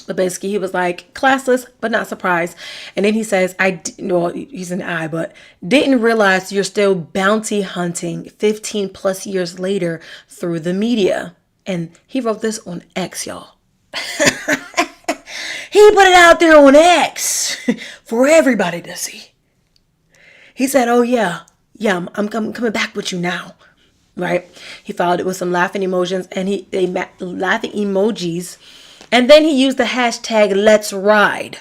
But basically, he was like, classless, but not surprised. And then he says, well, he's an I, but didn't realize you're still bounty hunting 15 plus years later through the media. And he wrote this on X, y'all. He put it out there on X for everybody to see. He said, oh, yeah, I'm coming back with you now. Right? He followed it with some laughing emojis and laughing emojis. And then he used the hashtag Let's Ride.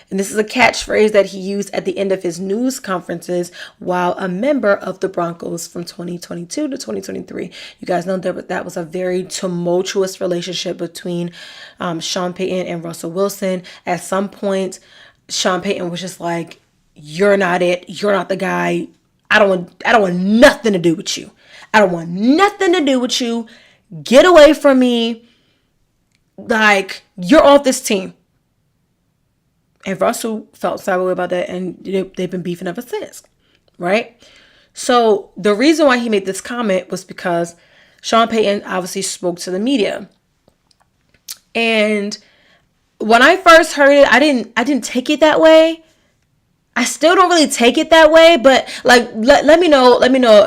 And this is a catchphrase that he used at the end of his news conferences while a member of the Broncos from 2022 to 2023. You guys know that was a very tumultuous relationship between Sean Payton and Russell Wilson. At some point, Sean Payton was just like, you're not it. You're not the guy. I don't want nothing to do with you. I don't want nothing to do with you. Get away from me. Like, you're off this team. And Russell felt sorry about that, and they've been beefing ever since, right? So the reason why he made this comment was because Sean Payton obviously spoke to the media. And when I first heard it, I didn't take it that way. I still don't really take it that way, but like, let me know let me know.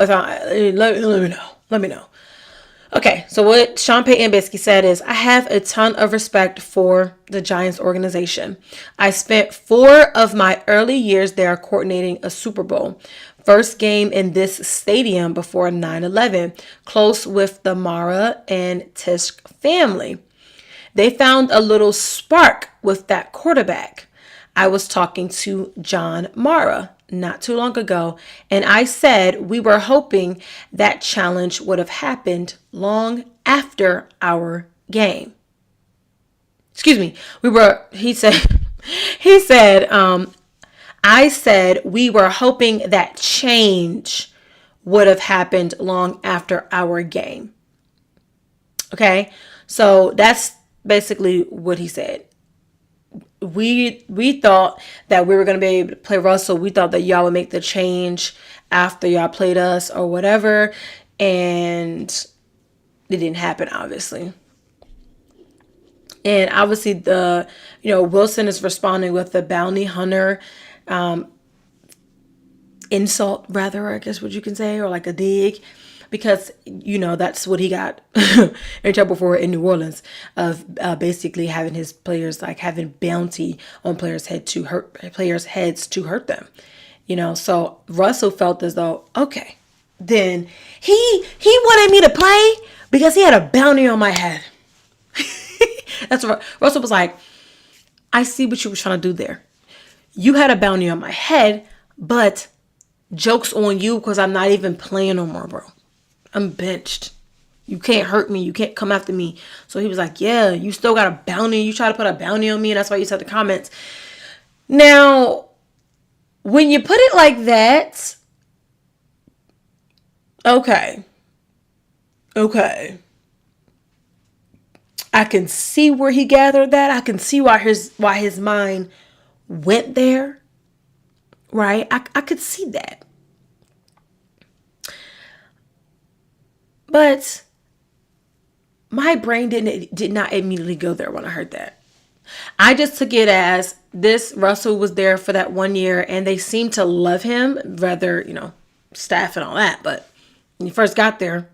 Okay, so what Sean Payton basically said is, I have a ton of respect for the Giants organization. I spent 4 of my early years there coordinating a Super Bowl. First game in this stadium before 9/11, close with the Mara and Tisch family. They found a little spark with that quarterback. I was talking to John Mara not too long ago, and I said we were hoping that challenge would have happened long after our game. Excuse me. He said, I said we were hoping that change would have happened long after our game. Okay, so that's basically what he said. We thought that we were going to be able to play Russell. We thought that y'all would make the change after y'all played us or whatever. And it didn't happen, obviously. And obviously Wilson is responding with the bounty hunter insult, rather, I guess what you can say, or like a dig. Because, that's what he got in trouble for in New Orleans, of basically having his players, like having bounty on players' heads to hurt them. So Russell felt as though, okay, then he wanted me to play because he had a bounty on my head. That's what Russell was like. I see what you were trying to do there. You had a bounty on my head, but joke's on you because I'm not even playing no more, bro. I'm benched. You can't hurt me. You can't come after me. So he was like, yeah, you still got a bounty. You try to put a bounty on me, and that's why you said the comments. Now, when you put it like that, okay. I can see where he gathered that. I can see why his mind went there. Right? I could see that. But my brain did not immediately go there when I heard that. I just took it as this Russell was there for that 1 year and they seemed to love him, rather, staff and all that. But when he first got there,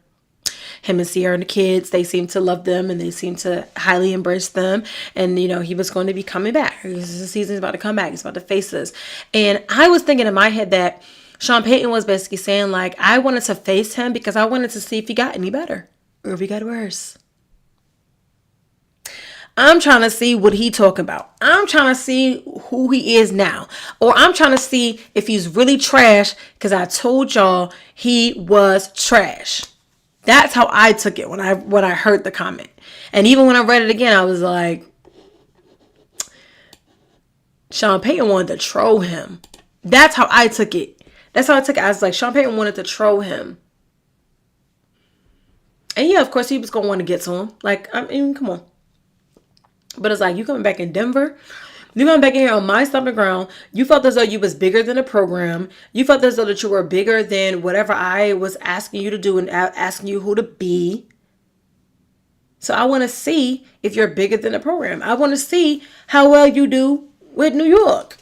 him and Sierra and the kids, they seemed to love them and they seemed to highly embrace them. And, he was going to be coming back. The season's about to come back. He's about to face us. And I was thinking in my head that Sean Payton was basically saying, like, I wanted to face him because I wanted to see if he got any better or if he got worse. I'm trying to see what he talking about. I'm trying to see who he is now. Or I'm trying to see if he's really trash because I told y'all he was trash. That's how I took it when I heard the comment. And even when I read it again, I was like, Sean Payton wanted to troll him. That's how I took it. That's how I took it. I was like, Sean Payton wanted to troll him. And yeah, of course, he was going to want to get to him. Like, I mean, come on. But it's like, you coming back in Denver? You come back in here on my stomping ground. You felt as though you was bigger than the program. You felt as though that you were bigger than whatever I was asking you to do and asking you who to be. So I want to see if you're bigger than the program. I want to see how well you do with New York.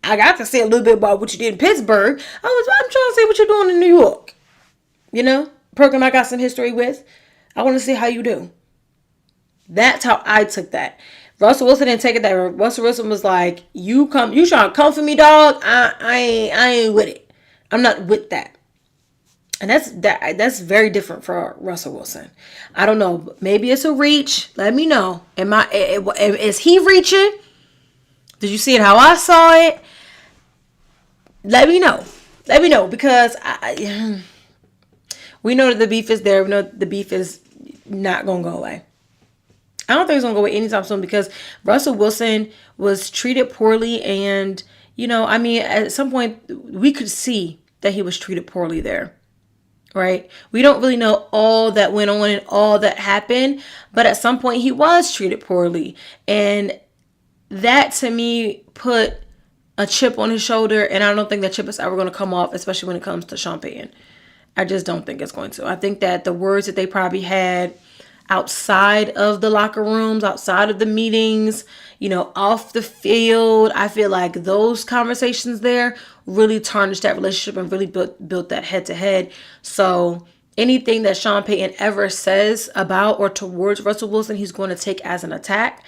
I got to say a little bit about what you did in Pittsburgh. I'm trying to see what you're doing in New York. You know, program I got some history with. I want to see how you do. That's how I took that. Russell Wilson didn't take it that way. Russell Wilson was like, you trying to come for me, dog? I ain't with it. I'm not with that. And that's very different for Russell Wilson. I don't know. Maybe it's a reach. Let me know. Is he reaching? Did you see it how I saw it? Let me know. Let me know, because we know that the beef is there. We know the beef is not going to go away. I don't think it's going to go away anytime soon, because Russell Wilson was treated poorly. And, at some point we could see that he was treated poorly there. Right? We don't really know all that went on and all that happened, but at some point he was treated poorly. And that to me put a chip on his shoulder, and I don't think that chip is ever going to come off, especially when it comes to Sean Payton. I just don't think it's going to. I think that the words that they probably had outside of the locker rooms, outside of the meetings, off the field, I feel like those conversations there really tarnished that relationship and really built that head to head. So anything that Sean Payton ever says about or towards Russell Wilson, he's going to take as an attack.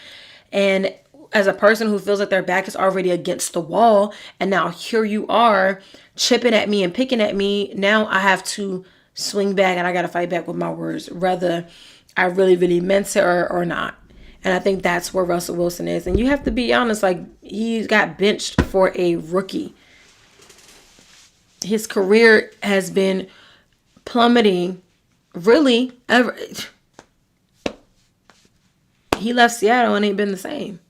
And as a person who feels like their back is already against the wall, and now here you are chipping at me and picking at me, now I have to swing back and I got to fight back with my words, whether I really, really meant it or not. And I think that's where Russell Wilson is. And you have to be honest, like, he got benched for a rookie. His career has been plummeting, really, ever. He left Seattle and ain't been the same.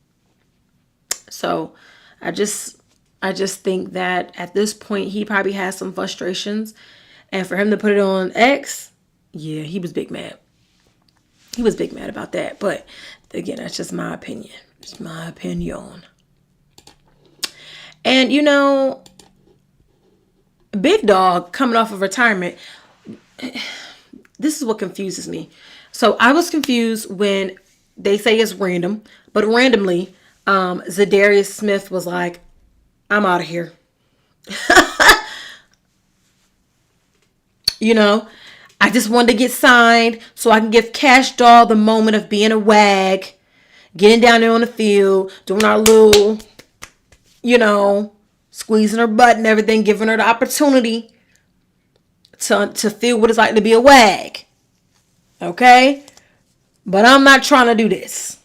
So I just think that at this point he probably has some frustrations. And for him to put it on X, yeah, he was big mad. He was big mad about that. But again, that's just my opinion. It's my opinion. And Big Dog coming off of retirement, this is what confuses me. So I was confused when they say it's random, but randomly, Za'Darius Smith was like, I'm out of here. I just wanted to get signed so I can give Cash Doll the moment of being a wag, getting down there on the field, doing our little, squeezing her butt and everything, giving her the opportunity to feel what it's like to be a wag. Okay? But I'm not trying to do this.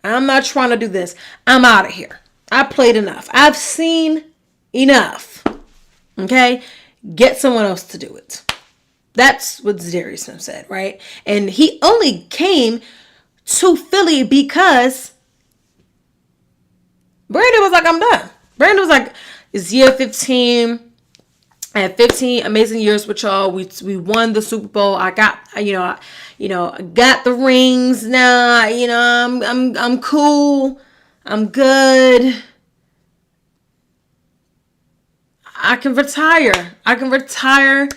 I'm out of here. I played enough. I've seen enough. Okay? Get someone else to do it. That's what Za'Darius Smith said, right? And he only came to Philly because Brandon was like, I'm done. Brandon was like, it's year 15. I had 15 amazing years with y'all. We won the Super Bowl. I got, I got the rings now. I'm cool. I'm good. I can retire.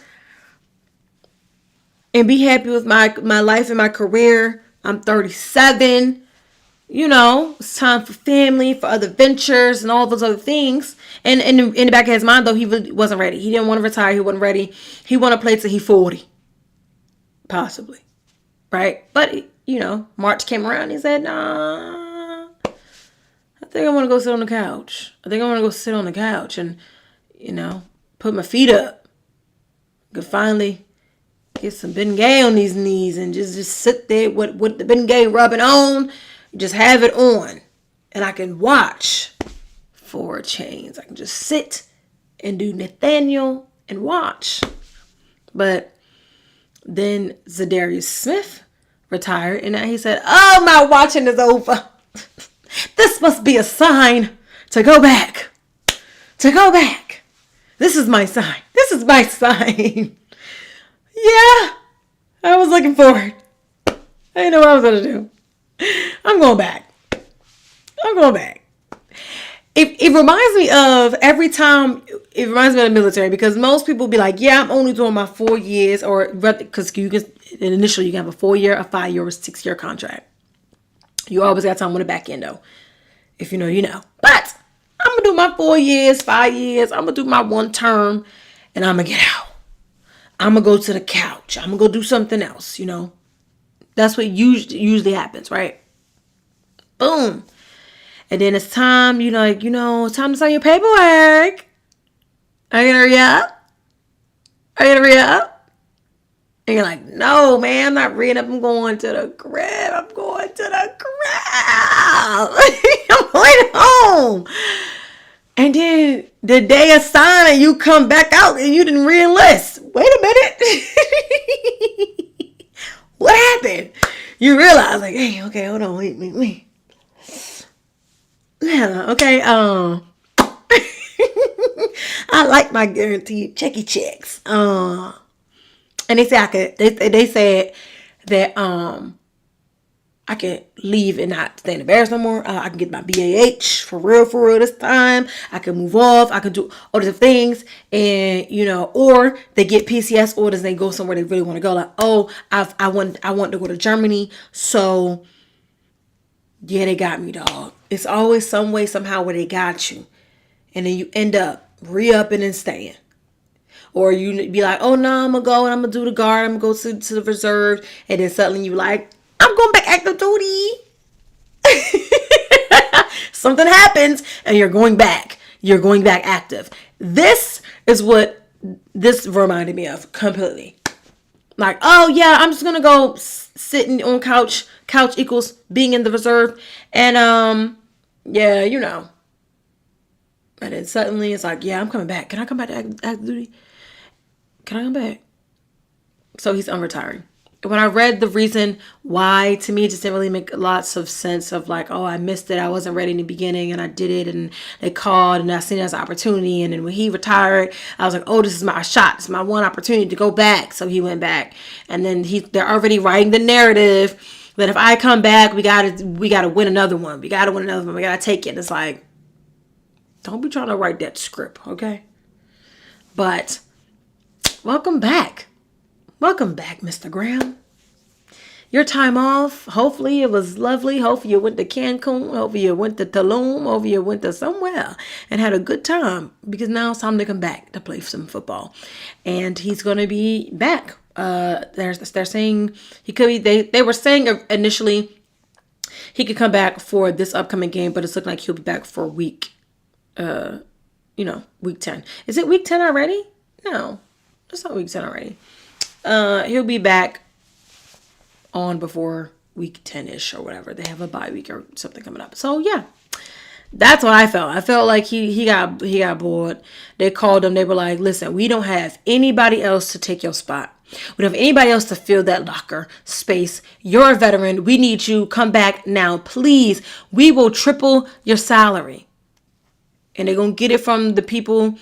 And be happy with my life and my career. I'm 37. It's time for family, for other ventures, and all those other things. And in the back of his mind, though, he really wasn't ready. He didn't want to retire. He wasn't ready. He wanted to play till he's 40. Possibly. Right? But, March came around and he said, nah, I think I want to go sit on the couch. And, put my feet up. Could finally get some Bengay on these knees and just sit there with the Bengay rubbing on. Just have it on. And I can watch for a change. I can just sit and do Nathaniel and watch. But then Za'Darius Smith retired. And now he said, oh, my watching is over. This must be a sign to go back. This is my sign. Yeah, I was looking forward. I didn't know what I was going to do. I'm going back. It reminds me of every time. It reminds me of the military because most people be like, "Yeah, I'm only doing my 4 years," or because you can initially you can have a 4 year, a 5 year, or a 6 year contract. You always got time on the back end though. If you know, you know. But I'm gonna do my 4 years, 5 years. I'm gonna do my one term, and I'm gonna get out. I'm gonna go to the couch. I'm gonna go do something else. You know, that's what usually happens, right? Boom. And then it's time, it's time to sign your paperwork. Are you gonna hurry up? Are you gonna hurry up? And you're like, no, man, I'm not reading up. I'm going to the crib. I'm going to the crib. I'm going home. And then the day of signing, you come back out and you didn't re-enlist. Wait a minute. What happened? You realize, like, hey, okay, hold on, wait. Yeah, okay, I like my guaranteed checky checks. And they say they said that I can leave and not stay in the Bears no more. I can get my BAH for real this time. I can move off. I can do all these things, and or they get PCS orders and they go somewhere they really want to go. Like, oh, I want to go to Germany, so yeah, they got me, dog. It's always some way, somehow where they got you. And then you end up re-upping and staying. Or you be like, oh, no, I'm going to go and I'm going to do the guard. I'm going to go to the reserve. And then suddenly you like, I'm going back active duty. Something happens and you're going back. You're going back active. This is what this reminded me of completely. Like, oh, yeah, I'm just going to go sitting on couch. Couch equals being in the reserve. And, yeah, And then suddenly it's like, yeah, I'm coming back. Can I come back to active duty? Can I come back? So he's unretiring. When I read the reason why, to me, it just didn't really make lots of sense of like, oh, I missed it. I wasn't ready in the beginning and I did it and they called and I seen it as an opportunity. And then when he retired, I was like, oh, this is my shot. It's my one opportunity to go back. So he went back. And then they're already writing the narrative that if I come back, we gotta win another one. We gotta win another one. We gotta take it. And it's like, don't be trying to write that script, okay? But welcome back. Welcome back, Mr. Graham. Your time off, hopefully it was lovely. Hopefully you went to Cancun. Hopefully you went to Tulum. Hopefully you went to somewhere and had a good time, because now it's time to come back to play some football. And he's going to be back. They're saying he could be, they were saying initially he could come back for this upcoming game, but it's looking like he'll be back for week 10. Is it week 10 already? No, it's not week 10 already. He'll be back on before week 10-ish or whatever. They have a bye week or something coming up. So yeah, that's what I felt. I felt like he got bored. They called him. They were like, listen, we don't have anybody else to take your spot. We don't have anybody else to fill that locker space. You're a veteran. We need you. Come back now, please. We will triple your salary. And they're going to get it from the people.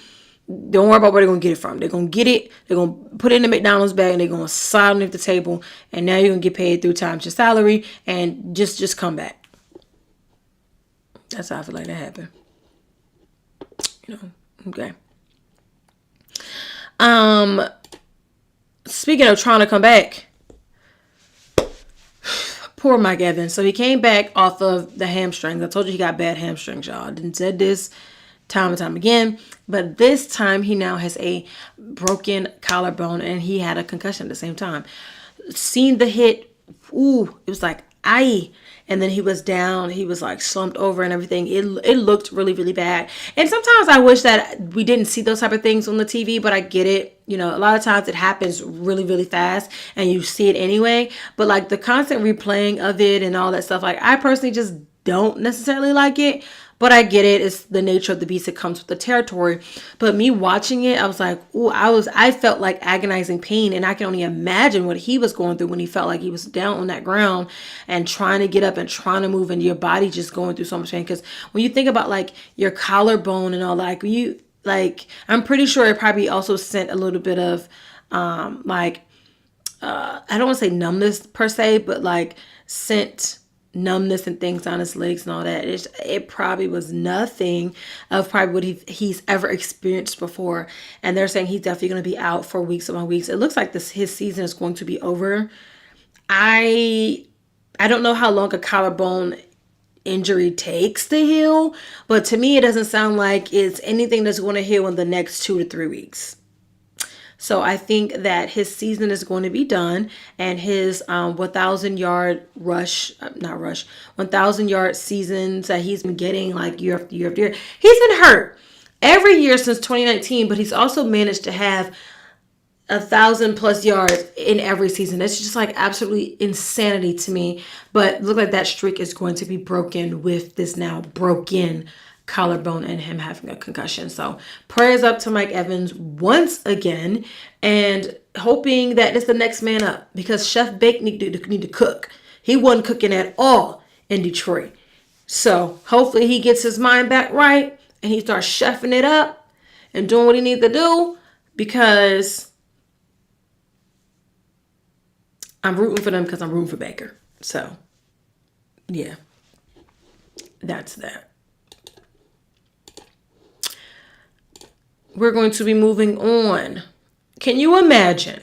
Don't worry about where they're going to get it from. They're going to get it. They're going to put it in the McDonald's bag and they're going to slide it at the table. And now you're going to get paid 3 times your salary and just come back. That's how I feel like that happened. Okay. Speaking of trying to come back, poor Mike Evans. So he came back off of the hamstrings. I told you he got bad hamstrings, y'all. I didn't said this time and time again, but this time he now has a broken collarbone and he had a concussion at the same time. Seen the hit, ooh, it was like aye, and then he was down, he was like slumped over and everything. It looked really, really bad. And sometimes I wish that we didn't see those type of things on the TV, but I get it. A lot of times it happens really, really fast and you see it anyway. But like the constant replaying of it and all that stuff, like I personally just don't necessarily like it. But I get it. It's the nature of the beast that comes with the territory. But me watching it, I was like, ooh, I felt like agonizing pain. And I can only imagine what he was going through when he felt like he was down on that ground and trying to get up and trying to move, and your body just going through so much pain. Because when you think about like your collarbone and all that, I'm pretty sure it probably also sent a little bit of I don't want to say numbness per se, but like sent numbness and things on his legs and all that. It probably was nothing of probably what he's ever experienced before. And they're saying he's definitely going to be out for weeks upon weeks. It looks like his season is going to be over. I don't know how long a collarbone injury takes to heal, but to me it doesn't sound like it's anything that's going to heal in the next 2 to 3 weeks. So I think that his season is going to be done, and his 1,000-yard 1,000-yard seasons that he's been getting like year after year after year. He's been hurt every year since 2019, but he's also managed to have 1,000+ yards in every season. It's just like absolutely insanity to me. But look like that streak is going to be broken with this now broken collarbone and him having a concussion. So prayers up to Mike Evans once again, and hoping that it's the next man up, because Chef Bake need to cook. He wasn't cooking at all in Detroit. So hopefully he gets his mind back right and he starts chefing it up and doing what he needs to do, because I'm rooting for them, because I'm rooting for Baker. So yeah, that's that. We're going to be moving on. Can you imagine?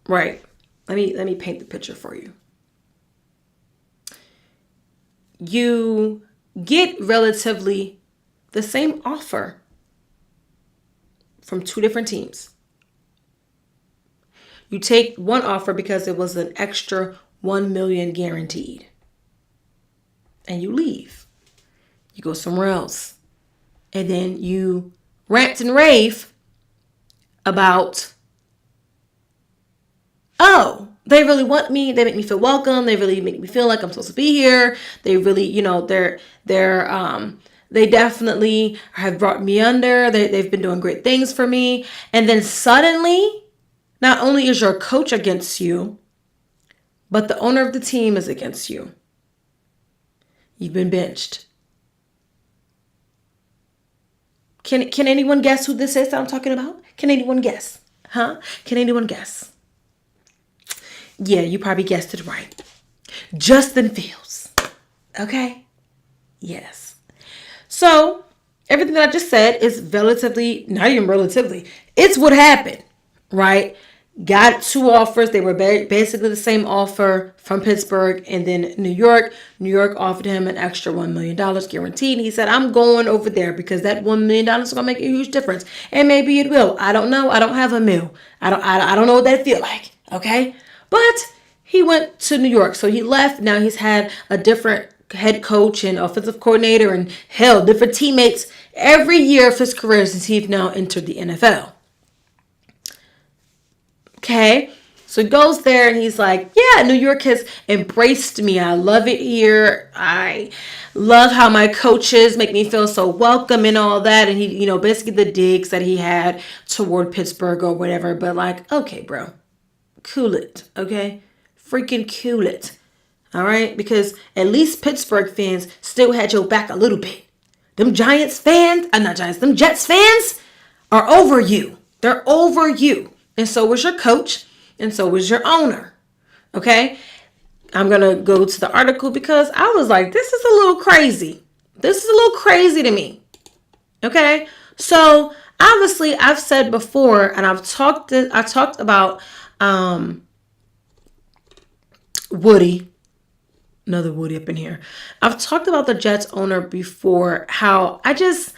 Right. Let me paint the picture for you. You get relatively the same offer from 2 different teams. You take one offer because it was an extra $1 million guaranteed, and you leave. You go somewhere else, and then you rant and rave about, oh, they really want me. They make me feel welcome. They really make me feel like I'm supposed to be here. They really, they definitely have brought me under. They've been doing great things for me. And then suddenly, not only is your coach against you, but the owner of the team is against you. You've been benched. Can anyone guess who this is that I'm talking about? Can anyone guess? Huh? Can anyone guess? Yeah, you probably guessed it right. Justin Fields. Okay? Yes. So, everything that I just said is relatively, not even relatively, it's what happened, right? Got 2 offers. They were basically the same offer from Pittsburgh and then New York. New York offered him an extra $1 million guaranteed. He said, I'm going over there because that $1 million is going to make a huge difference. And maybe it will. I don't know. I don't have a mill. I don't know what that feel like. Okay. But he went to New York. So he left. Now he's had a different head coach and offensive coordinator and hell, different teammates every year of his career since he's now entered the NFL. Okay, so he goes there and he's like, yeah, New York has embraced me. I love it here. I love how my coaches make me feel so welcome and all that. And he, basically the digs that he had toward Pittsburgh or whatever. But like, okay, bro, cool it. Okay, freaking cool it. All right, because at least Pittsburgh fans still had your back a little bit. Them Giants fans, them Jets fans are over you. They're over you. And so was your coach, and so was your owner. Okay? I'm going to go to the article because I was like, this is a little crazy. This is a little crazy to me. Okay? So, obviously, I've said before, and I talked about Woody. Another Woody up in here. I've talked about the Jets owner before, how it's just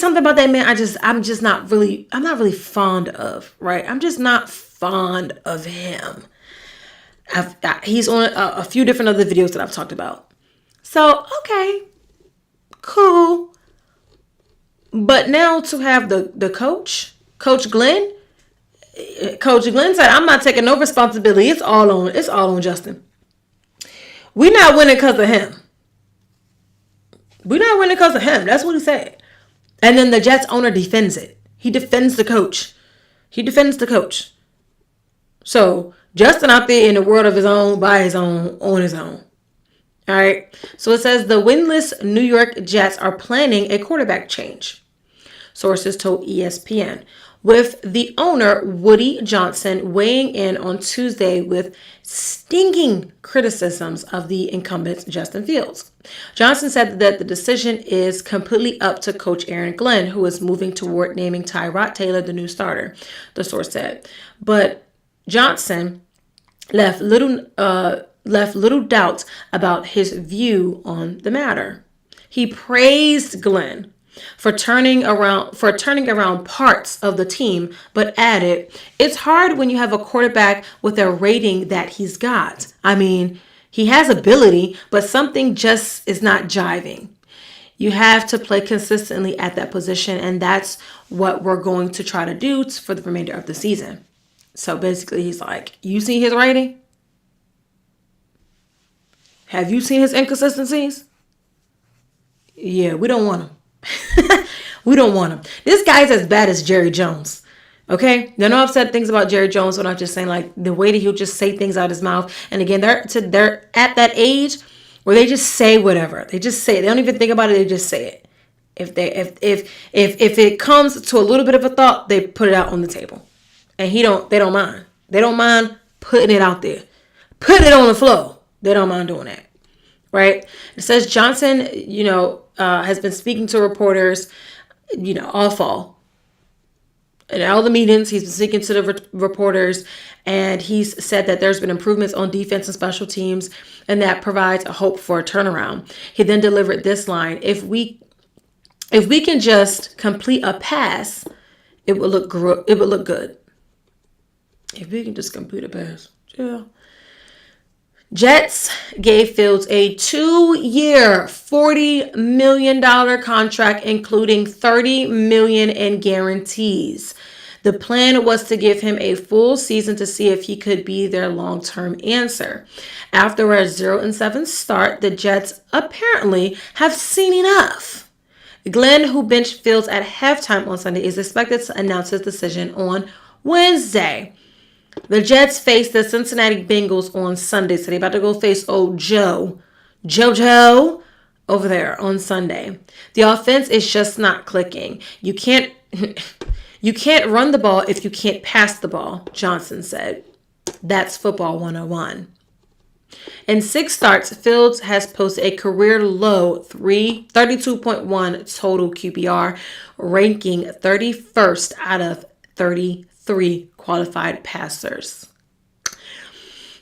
something about that man. I'm not really fond of, right? I'm just not fond of him. He's on a few different other videos that I've talked about. So, okay, cool. But now to have the Coach Glenn said, I'm not taking no responsibility. It's all on Justin. We're not winning because of him. We're not winning because of him. That's what he said. And then the Jets owner defends it. He defends the coach. So Justin out there in a world of his own, by his own, on his own. All right. So it says the winless New York Jets are planning a quarterback change. Sources told ESPN. with the owner, Woody Johnson, weighing in on Tuesday with stinging criticisms of the incumbent Justin Fields. Johnson said that the decision is completely up to Coach Aaron Glenn, who is moving toward naming Tyrod Taylor the new starter, the source said. But Johnson left little doubt about his view on the matter. He praised Glenn for turning around parts of the team, but added, "It's hard when you have a quarterback with a rating that he's got. I mean, he has ability, but something just is not jiving. You have to play consistently at that position, and that's what we're going to try to do for the remainder of the season." So basically, he's like, you see his rating? Have you seen his inconsistencies? Yeah, we don't want him. We don't want him. This guy's as bad as Jerry Jones. Okay? I know I've said things about Jerry Jones, but I'm just saying, like, the way that he'll just say things out of his mouth. And again, they're at that age where they just say whatever. They just say it. They don't even think about it. They just say it. If it comes to a little bit of a thought, they put it out on the table. And they don't mind. They don't mind putting it out there. Put it on the floor. They don't mind doing that. Right? It says Johnson, has been speaking to reporters, all fall. In all the meetings, he's been speaking to the reporters, and he's said that there's been improvements on defense and special teams, and that provides a hope for a turnaround. He then delivered this line: If we can just complete a pass, it would look good. If we can just complete a pass, yeah. Jets gave Fields a 2-year, $40 million contract, including $30 million in guarantees. The plan was to give him a full season to see if he could be their long-term answer. After a 0-7 start, the Jets apparently have seen enough. Glenn, who benched Fields at halftime on Sunday, is expected to announce his decision on Wednesday. The Jets face the Cincinnati Bengals on Sunday, so they're about to go face old Jojo over there on Sunday. The offense is just not clicking. You can't run the ball if you can't pass the ball, Johnson said. That's football 101. In 6 starts, Fields has posted a career low 32.1 total QBR, ranking 31st out of 33 qualified passers.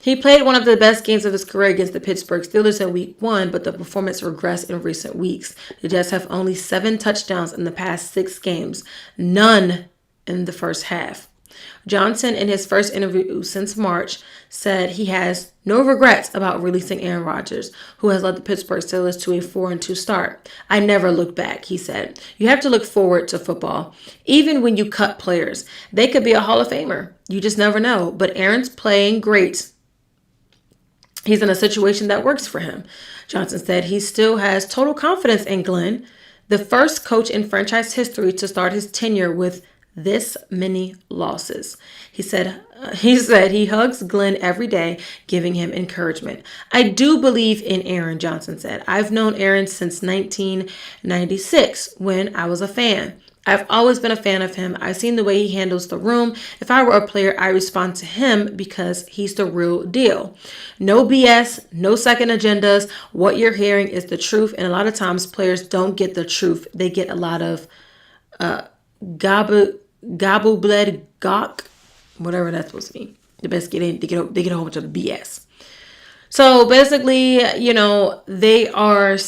He played one of the best games of his career against the Pittsburgh Steelers in week 1, but the performance regressed in recent weeks. The Jets have only 7 touchdowns in the past 6 games, none in the first half. Johnson, in his first interview since March, said he has no regrets about releasing Aaron Rodgers, who has led the Pittsburgh Steelers to a 4-2 start. "I never look back," he said. "You have to look forward to football. Even when you cut players, they could be a Hall of Famer. You just never know. But Aaron's playing great. He's in a situation that works for him." Johnson said he still has total confidence in Glenn, the first coach in franchise history to start his tenure with this many losses. He said he hugs Glenn every day, giving him encouragement. "I do believe in Aaron," Johnson said. "I've known Aaron since 1996 when I was a fan. I've always been a fan of him. I've seen the way he handles the room. If I were a player, I respond to him because he's the real deal. No BS, no second agendas. What you're hearing is the truth, and a lot of times players don't get the truth. They get a lot of gobble-bled gawk, whatever that's supposed to mean. They get a whole bunch of BS. So basically, they are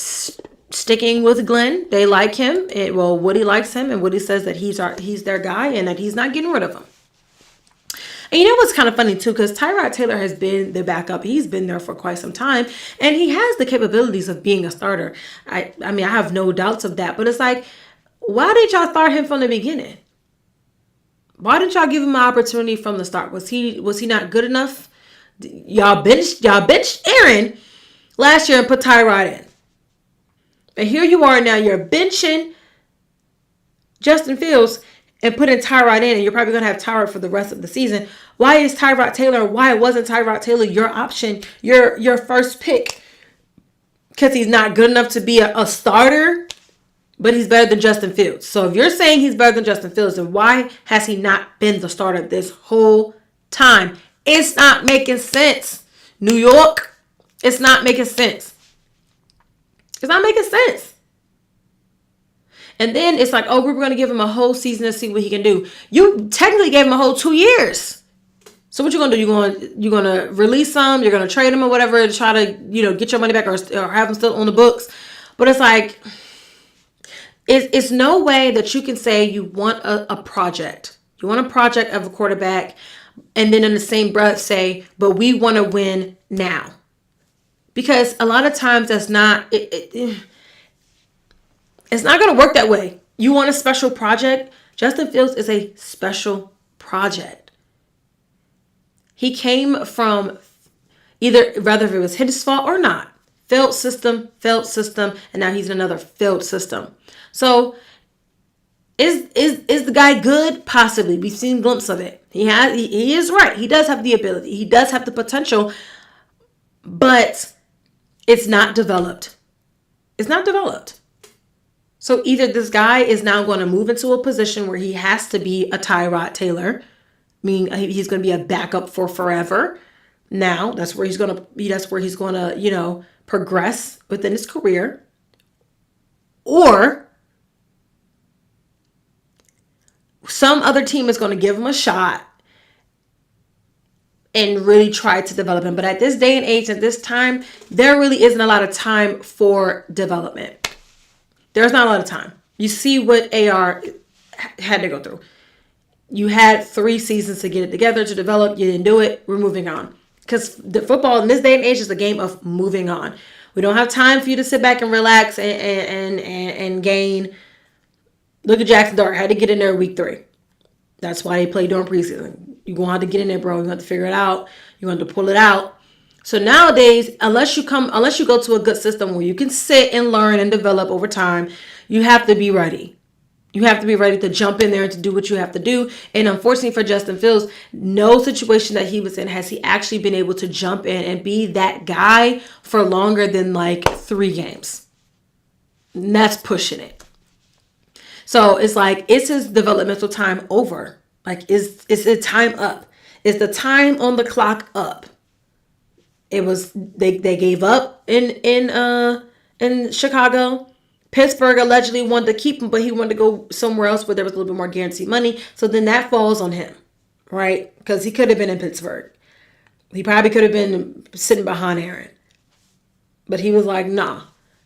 sticking with Glenn. They like him. Woody likes him, and Woody says that he's their guy and that he's not getting rid of him. And you know what's kind of funny too, because Tyrod Taylor has been the backup. He's been there for quite some time, and he has the capabilities of being a starter. I mean, I have no doubts of that. But it's like, why did y'all start him from the beginning? Why didn't y'all give him an opportunity from the start? Was he not good enough? Y'all benched Aaron last year and put Tyrod in. And here you are now, you're benching Justin Fields and putting Tyrod in, and you're probably going to have Tyrod for the rest of the season. Why wasn't Tyrod Taylor your option, your first pick? Because he's not good enough to be a starter? but he's better than Justin Fields. So if you're saying he's better than Justin Fields, then why has he not been the starter this whole time? It's not making sense. New York, it's not making sense. It's not making sense. And then it's like, oh, we're going to give him a whole season to see what he can do. You technically gave him a whole 2 years. So what you going to do? You're going to release him, you're going to trade him or whatever to try to, get your money back or have him still on the books. But it's like, it's no way that you can say you want a project. You want a project of a quarterback and then in the same breath say, but we want to win now. Because a lot of times that's not, it's not going to work that way. You want a special project? Justin Fields is a special project. He came from whether if it was his fault or not, failed system, and now he's in another failed system. So is the guy good? Possibly. We've seen glimpses of it. He is right. He does have the ability. He does have the potential, but it's not developed. It's not developed. So either this guy is now going to move into a position where he has to be a Tyrod Taylor, meaning he's going to be a backup for forever. Now that's where he's going to progress within his career. Or some other team is going to give him a shot and really try to develop him. But at this day and age, at this time, there really isn't a lot of time for development. There's not a lot of time. You see what AR had to go through. You had 3 seasons to get it together, to develop. You didn't do it. We're moving on. Because the football in this day and age is a game of moving on. We don't have time for you to sit back and relax and gain. Look at Jaxon Dart. Had to get in there week 3. That's why he played during preseason. You're going to have to get in there, bro. You're going to have to figure it out. You're going to have to pull it out. So nowadays, unless you go to a good system where you can sit and learn and develop over time, you have to be ready. You have to be ready to jump in there and to do what you have to do. And unfortunately for Justin Fields, no situation that he was in has he actually been able to jump in and be that guy for longer than like 3 games. And that's pushing it. So it's like, is his developmental time over? Like, is the time up? Is the time on the clock up? It was they gave up in Chicago. Pittsburgh allegedly wanted to keep him, but he wanted to go somewhere else where there was a little bit more guaranteed money. So then that falls on him, right? Because he could have been in Pittsburgh. He probably could have been sitting behind Aaron. But he was like, nah,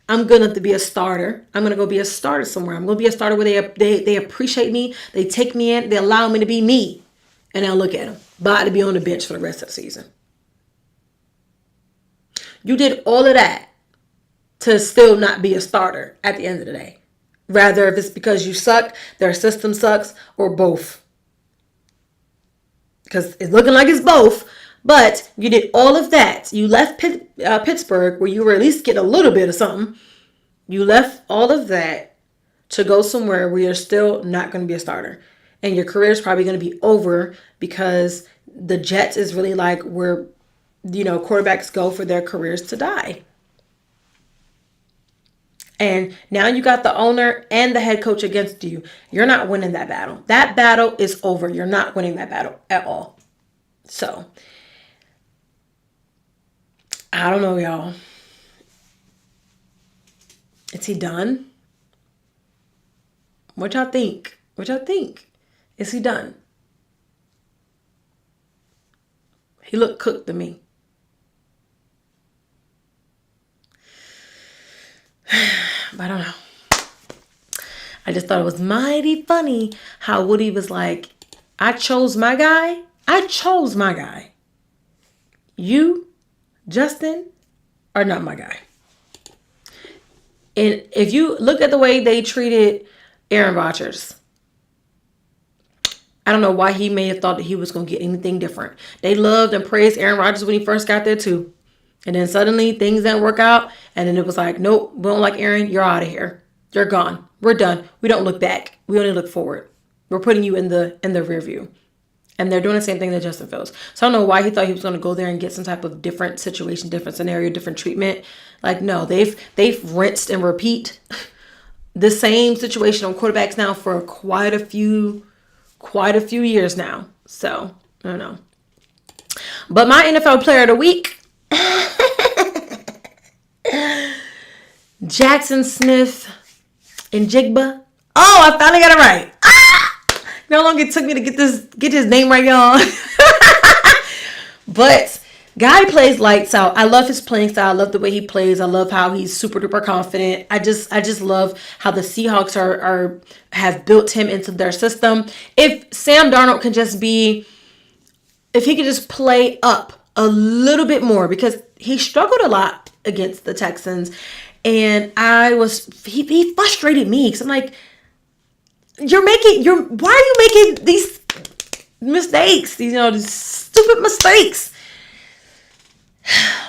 I'm good enough to be a starter. I'm going to go be a starter somewhere. I'm going to be a starter where they appreciate me. They take me in. They allow me to be me. And now look at him. About to be on the bench for the rest of the season. You did all of that to still not be a starter at the end of the day. Rather, if it's because you suck, their system sucks, or both. Because it's looking like it's both. But you did all of that. You left Pittsburgh, where you were at least getting a little bit of something. You left all of that to go somewhere where you're still not going to be a starter. And your career is probably going to be over because the Jets is really like where, quarterbacks go for their careers to die. And now you got the owner and the head coach against you. You're not winning that battle. That battle is over. You're not winning that battle at all. So, I don't know, y'all. Is he done? What y'all think? Is he done? He looked cooked to me. I don't know. I just thought it was mighty funny how Woody was like, I chose my guy. You, Justin, are not my guy. And if you look at the way they treated Aaron Rodgers, I don't know why he may have thought that he was going to get anything different. They loved and praised Aaron Rodgers when he first got there too. And then suddenly things didn't work out. And then it was like, nope, we don't like Aaron. You're out of here. You're gone. We're done. We don't look back. We only look forward. We're putting you in the rear view. And they're doing the same thing to Justin Fields. So I don't know why he thought he was going to go there and get some type of different situation, different scenario, different treatment. Like, no, they've rinsed and repeat the same situation on quarterbacks now for quite a few years now. So, I don't know. But my NFL player of the week, Jaxon Smith-Njigba. Oh, I finally got it right. No longer it took me to get his name right, y'all. But guy plays lights out. I love his playing style. I love the way he plays. I love how he's super duper confident. I just love how the Seahawks have built him into their system. If Sam Darnold can just if he could just play up a little bit more, because he struggled a lot against the Texans, and he frustrated me because I'm like, why are you making these mistakes? These stupid mistakes.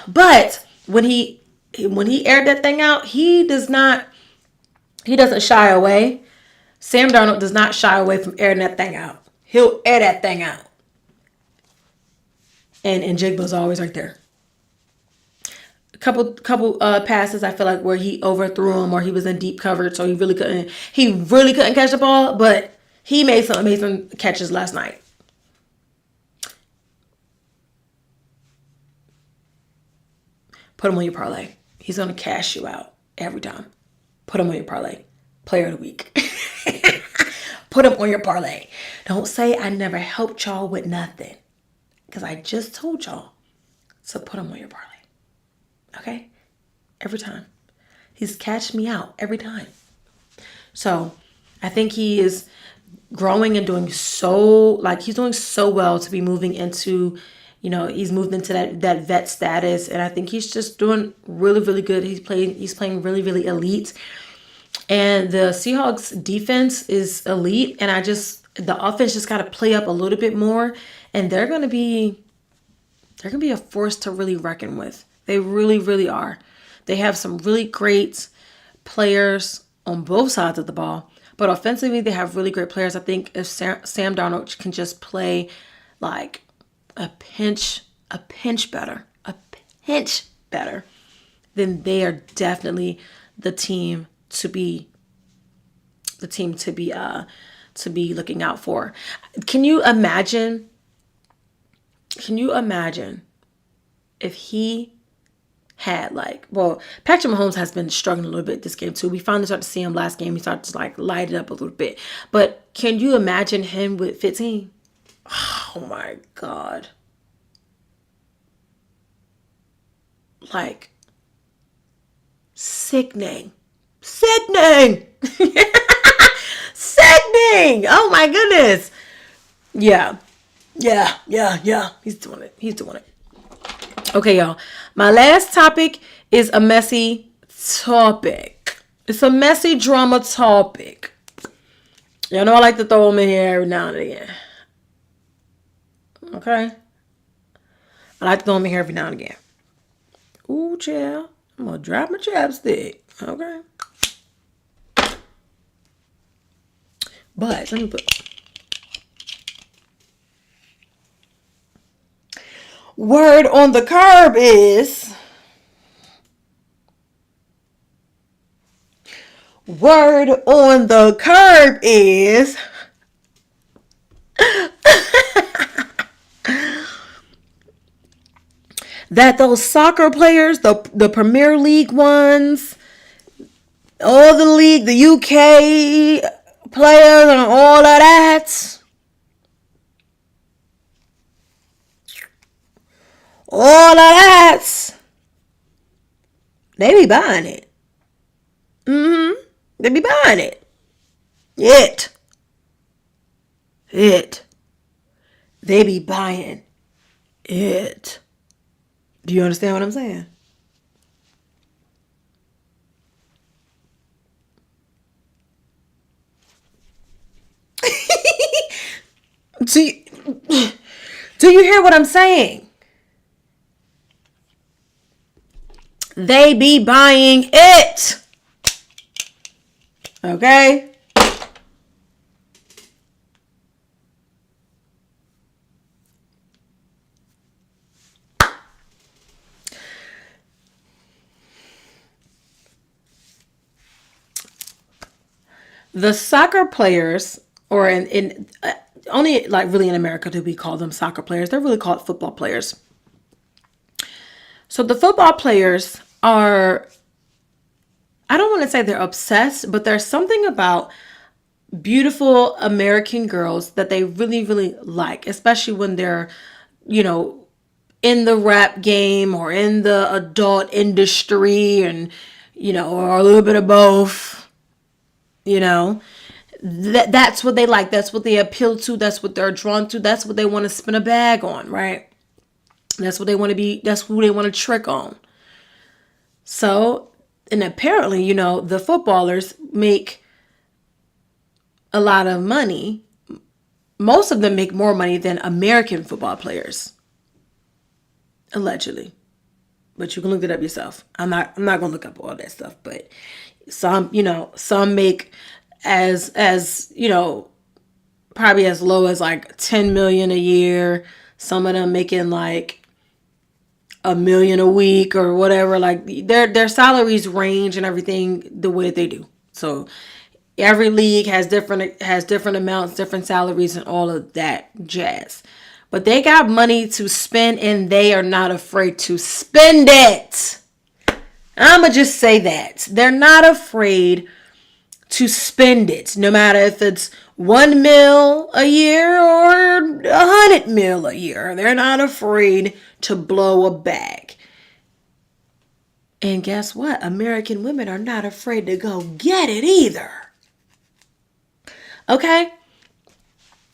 But when he aired that thing out, he doesn't shy away. Sam Darnold does not shy away from airing that thing out. He'll air that thing out. And Njigba's always right there. A couple passes I feel like where he overthrew him or he was in deep coverage, so he really couldn't catch the ball, but he made some amazing catches last night. Put him on your parlay. He's gonna cash you out every time. Put him on your parlay. Player of the week. Put him on your parlay. Don't say I never helped y'all with nothing, because I just told y'all. So put him on your parlay. Okay? Every time. He's catched me out every time. So I think he is growing and doing so well to be moving into, he's moved into that vet status. And I think he's just doing really, really good. He's playing really, really elite. And the Seahawks defense is elite. And the offense just got to play up a little bit more. And they're going to be a force to really reckon with. They really, really are. They have some really great players on both sides of the ball. But offensively, they have really great players. I think if Sam Darnold can just play like a pinch better, then they are definitely the team to be looking out for. Can you imagine if he had Patrick Mahomes has been struggling a little bit this game too. We finally started to see him last game. He started to light it up a little bit. But can you imagine him with 15? Oh my God. Sickening. Sickening. Oh my goodness. Yeah. He's doing it. Okay, y'all. My last topic is a messy topic. It's a messy drama topic. Y'all know I like to throw them in here every now and again. Okay? I like to throw them in here every now and again. Ooh, child. I'm going to drop my chapstick. Okay? But, let me put... Word on the curb is that those soccer players, the Premier League ones, all the UK players and all of that, they be buying it. They be buying it. They be buying it. Do you understand what I'm saying? Do you hear what I'm saying? They be buying it. Okay? the soccer players, or in only like really in America do we call them soccer players. They're really called football players. So the football players are, I don't want to say they're obsessed, but there's something about beautiful American girls that they really, really like, especially when they're, you know, in the rap game or in the adult industry, and, you know, or a little bit of both, you know. That's what they like. That's what they appeal to. That's what they're drawn to. That's what they want to spin a bag on, right? That's what they want to be. That's who they want to trick on. So, and apparently, you know, the footballers make a lot of money. Most of them make more money than American football players, allegedly. But you can look it up yourself. I'm not gonna look up all that stuff. But some, you know, some make as you know, probably as low as like 10 million a year. Some of them making like $1 million a week or whatever. Like their salaries range and everything the way that they do. So every league has different amounts, different salaries, and all of that jazz. But they got money to spend, and they are not afraid to spend it. I'ma just say that. They're not afraid to spend it, no matter if it's $1 million a year or $100 million a year. They're not afraid to blow a bag. And guess what? American women are not afraid to go get it either. Okay?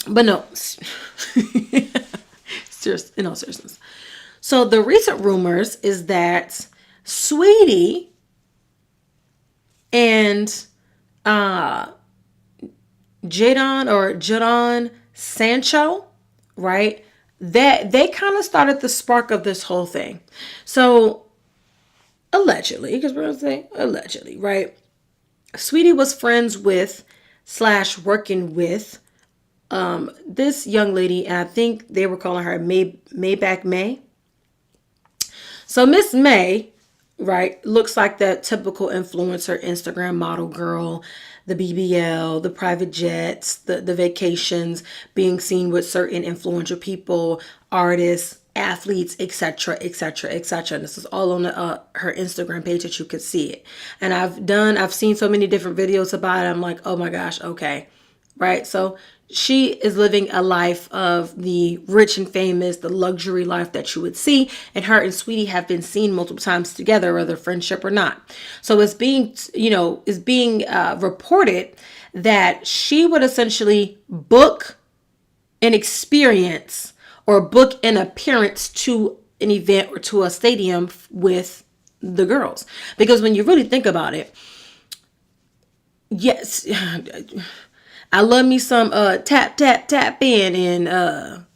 But no. Serious, in all seriousness. So the recent rumors is that Sweetie and Jadon Sancho, right? That they kind of started the spark of this whole thing. So allegedly, because we're gonna say allegedly, right? Sweetie was friends with / working with this young lady, and I think they were calling her Maybach May. So Miss May, right, looks like that typical influencer, Instagram model girl, the BBL, the private jets, the vacations, being seen with certain influential people, artists, athletes, etc., etc., etc. And this is all on her Instagram page that you could see it. And I've seen so many different videos about it. I'm like, oh my gosh, okay, right? So she is living a life of the rich and famous, the luxury life that you would see. And her and Sweetie have been seen multiple times together, whether friendship or not. So it's being reported that she would essentially book an experience or book an appearance to an event or to a stadium with the girls. Because when you really think about it, yes, I love me some tap, tap, tap in, and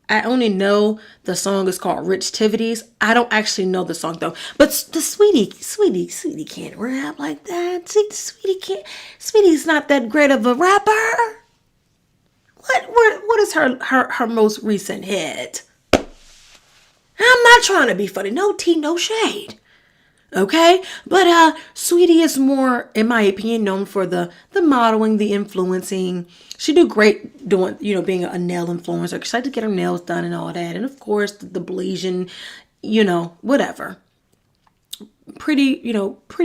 I only know the song is called Rich Tivities. I don't actually know the song though. But the Sweetie can't rap like that. Sweetie's not that great of a rapper. What is her most recent hit? I'm not trying to be funny. No tea, no shade. Okay, but Sweetie is more, in my opinion, known for the modeling, the influencing. She do great doing, being a nail influencer. She likes to get her nails done and all that, and of course the Blasian, whatever. Pretty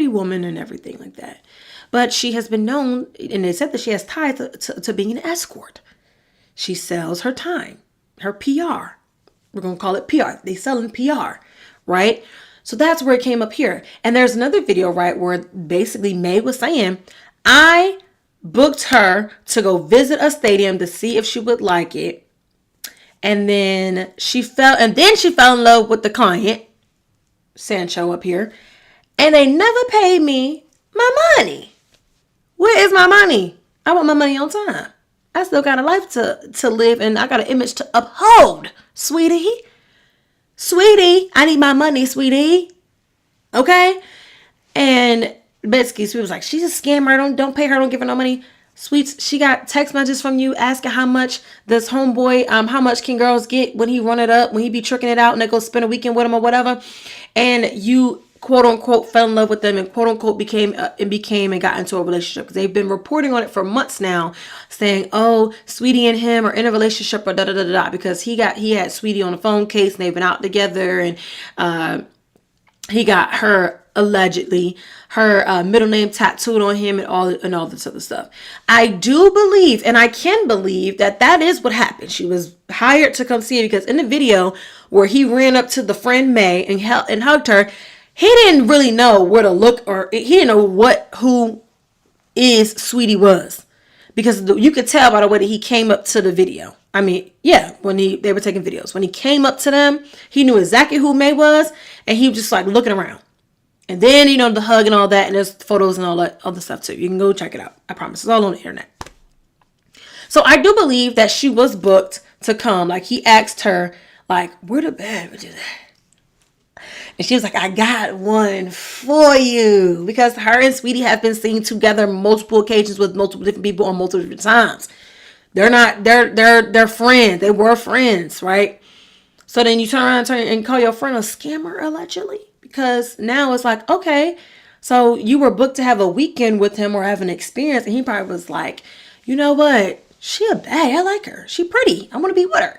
woman and everything like that. But she has been known, and they said that she has ties to being an escort. She sells her time, her PR. We're gonna call it PR. They selling PR, right? So that's where it came up here. And there's another video, right, where basically May was saying, I booked her to go visit a stadium to see if she would like it. And then she fell in love with the client, Sancho up here. And they never paid me my money. Where is my money? I want my money on time. I still got a life to live, and I got an image to uphold, sweetie. Sweetie, I need my money, sweetie. Okay? And basically, Sweetie was like, she's a scammer. Don't pay her. Don't give her no money. Sweets, she got text messages from you asking how much this homeboy, how much can girls get when he run it up, when he be tricking it out and they go spend a weekend with him or whatever. And you quote unquote fell in love with them and quote unquote became and got into a relationship. Because they've been reporting on it for months now, saying, oh, Sweetie and him are in a relationship or da da da da, because he had Sweetie on a phone case and they've been out together, and he got her, allegedly, her middle name tattooed on him and all this other stuff. I do believe, and I can believe, that is what happened. She was hired to come see it, because in the video where he ran up to the friend May and hugged her, he didn't really know where to look, or he didn't know who is Sweetie was, because you could tell by the way that he came up to the video. I mean, yeah, when they were taking videos, when he came up to them, he knew exactly who May was, and he was just like looking around. And then, the hug and all that, and there's photos and all that other stuff too. You can go check it out. I promise. It's all on the internet. So I do believe that she was booked to come. Like, he asked her, like, where the beverages at? And she was like, I got one for you. Because her and Sweetie have been seen together multiple occasions with multiple different people on multiple different times. They're friends. They were friends, right? So then you turn around and call your friend a scammer, allegedly. Because now it's like, okay, so you were booked to have a weekend with him or have an experience. And he probably was like, you know what? She a bag. I like her. She pretty. I want to be with her,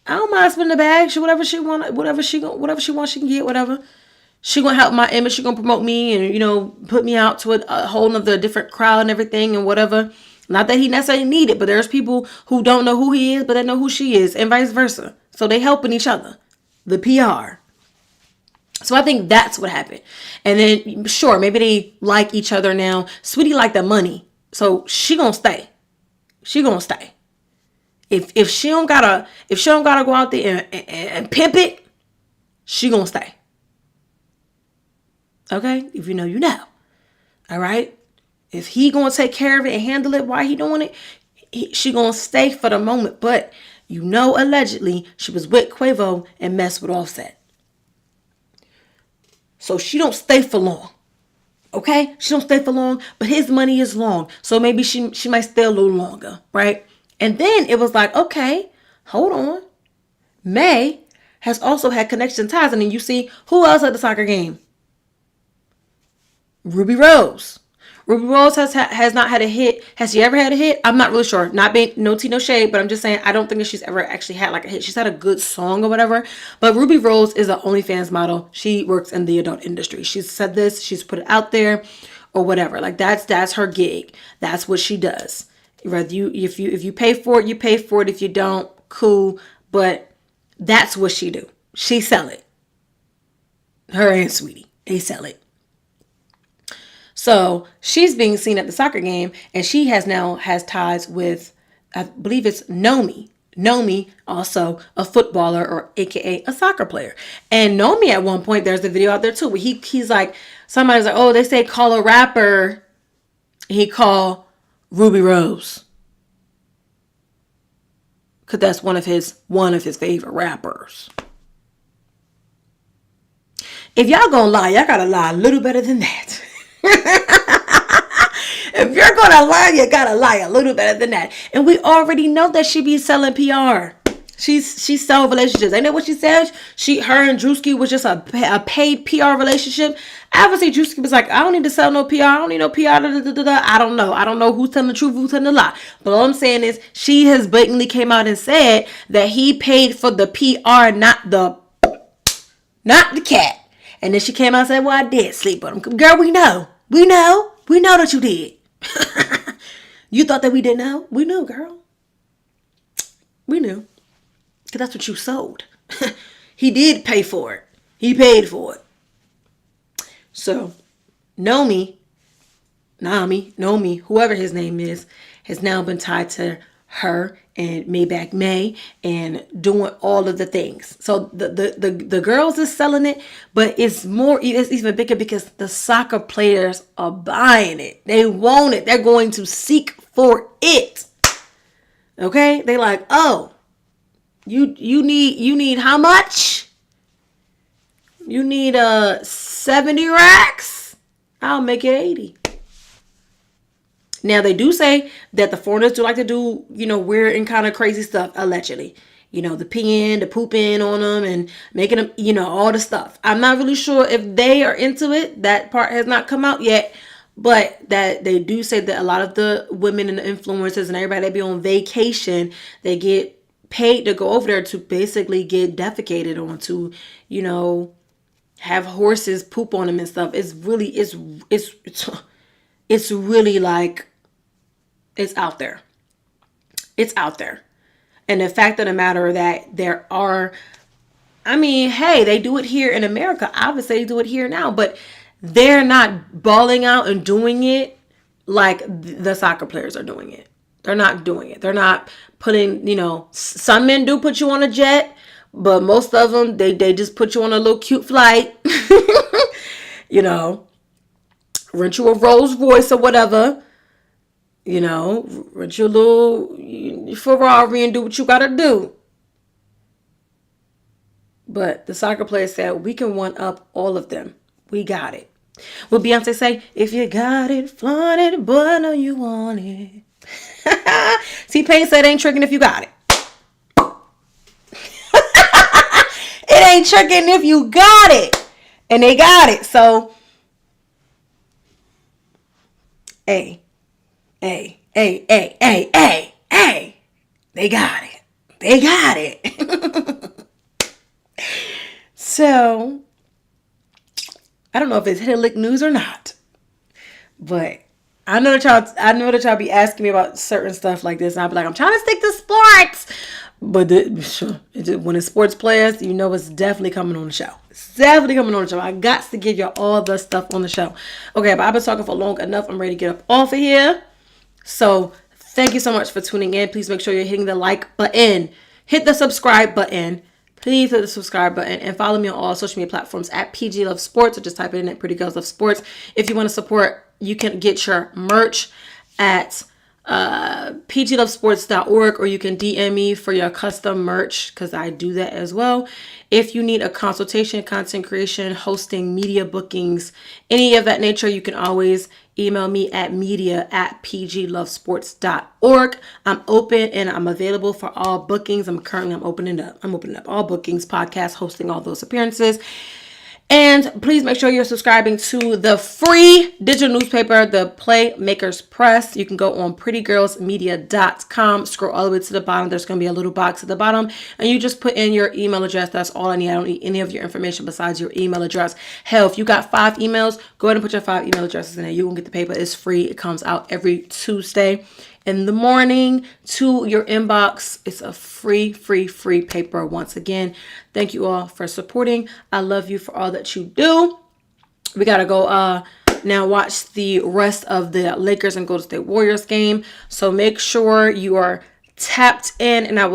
I don't mind spending the bag. Whatever she wants, she can get, whatever. She gonna help my image. She gonna promote me and, put me out to a whole nother different crowd and everything and whatever. Not that he necessarily need it, but there's people who don't know who he is, but they know who she is, and vice versa. So they helping each other. The PR. So I think that's what happened. And then, sure, maybe they like each other now. Sweetie like the money. So she gonna stay. She gonna stay. If she don't gotta go out there and pimp it, she gonna stay. Okay? If you know, you know. All right? If he gonna take care of it and handle it while he doing it, she gonna stay for the moment. But allegedly, she was with Quavo and messed with Offset. So she don't stay for long. Okay? She don't stay for long, but his money is long. So maybe she might stay a little longer, right? And then it was like, okay, hold on. May has also had connection ties. And then you see, who else at the soccer game? Ruby Rose. Ruby Rose has not had a hit. Has she ever had a hit? I'm not really sure. Not being no tea, no shade, but I'm just saying I don't think that she's ever actually had like a hit. She's had a good song or whatever. But Ruby Rose is an OnlyFans model. She works in the adult industry. She's said this. She's put it out there, or whatever. Like that's her gig. That's what she does. Whether if you pay for it, you pay for it. If you don't, cool. But that's what she do. She sell it. Her and Sweetie, they sell it. So she's being seen at the soccer game, and she has ties with, I believe it's Nomi. Nomi, also a footballer, or AKA a soccer player. And Nomi, at one point, there's a video out there too, where he's like, somebody's like, oh, they say call a rapper. He called Ruby Rose, because that's one of his favorite rappers. If y'all gonna lie, y'all gotta lie a little better than that. If you're gonna lie, you gotta lie a little better than that. And we already know that she be selling PR. She sell relationships. I know what she said. Her and Drewski was just a paid PR relationship. Obviously, Drewski was like, I don't need to sell no PR. I don't need no PR. I don't know. I don't know who's telling the truth, who's telling the lie. But all I'm saying is, she has blatantly came out and said that he paid for the PR, not the cat. And then she came out and said, well, I did sleep with him. Girl, we know. We know that you did. You thought that we didn't know? We knew, girl. We knew. Because that's what you sold. He did pay for it. He paid for it. So, Nomi, whoever his name is, has now been tied to her and Maybach May and doing all of the things. So the girls is selling it, but it's even bigger because the soccer players are buying it. They want it. They're going to seek for it. Okay? They like, oh, you need how much? You need 70 racks? I'll make it 80. Now, they do say that the foreigners do like to do, weird and kind of crazy stuff, allegedly. the peeing, the pooping on them and making them, all the stuff. I'm not really sure if they are into it. That part has not come out yet. But that they do say that a lot of the women and the influencers and everybody that be on vacation, they get paid to go over there to basically get defecated on, to, have horses poop on them and stuff. It's really, it's really like, it's out there. It's out there. And the fact of the matter that there are, hey, they do it here in America. Obviously, they do it here now, but they're not balling out and doing it like the soccer players are doing it. They're not doing it. They're not putting, some men do put you on a jet, but most of them, they just put you on a little cute flight, rent you a Rolls Royce or whatever, rent your little Ferrari and do what you got to do. But the soccer players said, we can one up all of them. We got it. Will Beyonce say, if you got it, flaunt it, but I know you want it. T-Pain said, ain't tricking if you got it. It ain't tricking if you got it. And they got it. So, hey. They got it. They got it. So, I don't know if it's Hit a Lick news or not, but I know that y'all be asking me about certain stuff like this, and I'll be like, I'm trying to stick to sports, but when it's sports players, it's definitely coming on the show. It's definitely coming on the show. I got to give y'all all the stuff on the show. Okay, but I've been talking for long enough. I'm ready to get up off of here. So thank you so much for tuning in. Please make sure you're hitting the like button, hit the subscribe button. Please hit the subscribe button and follow me on all social media platforms at PG Love Sports, or just type it in at Pretty Girls Love Sports. If you want to support, you can get your merch at pglovesports.org, or you can DM me for your custom merch, because I do that as well. If you need a consultation, content creation, hosting, media bookings, any of that nature, you can always email me at media@pglovesports.org. I'm open and I'm available for all bookings. I'm opening up all bookings, podcasts, hosting, all those appearances. And please make sure you're subscribing to the free digital newspaper, the Playmakers Press. You can go on prettygirlsmedia.com, scroll all the way to the bottom. There's going to be a little box at the bottom, and you just put in your email address. That's all I need. I don't need any of your information besides your email address. Hell, if you got 5 emails, go ahead and put your 5 email addresses in there. You will get the paper. It's free. It comes out every Tuesday in the morning to your inbox. It's a free paper. Once again, thank you all for supporting. I love you for all that you do. We gotta go now watch the rest of the Lakers and Golden State Warriors game. So make sure you are tapped in, and I will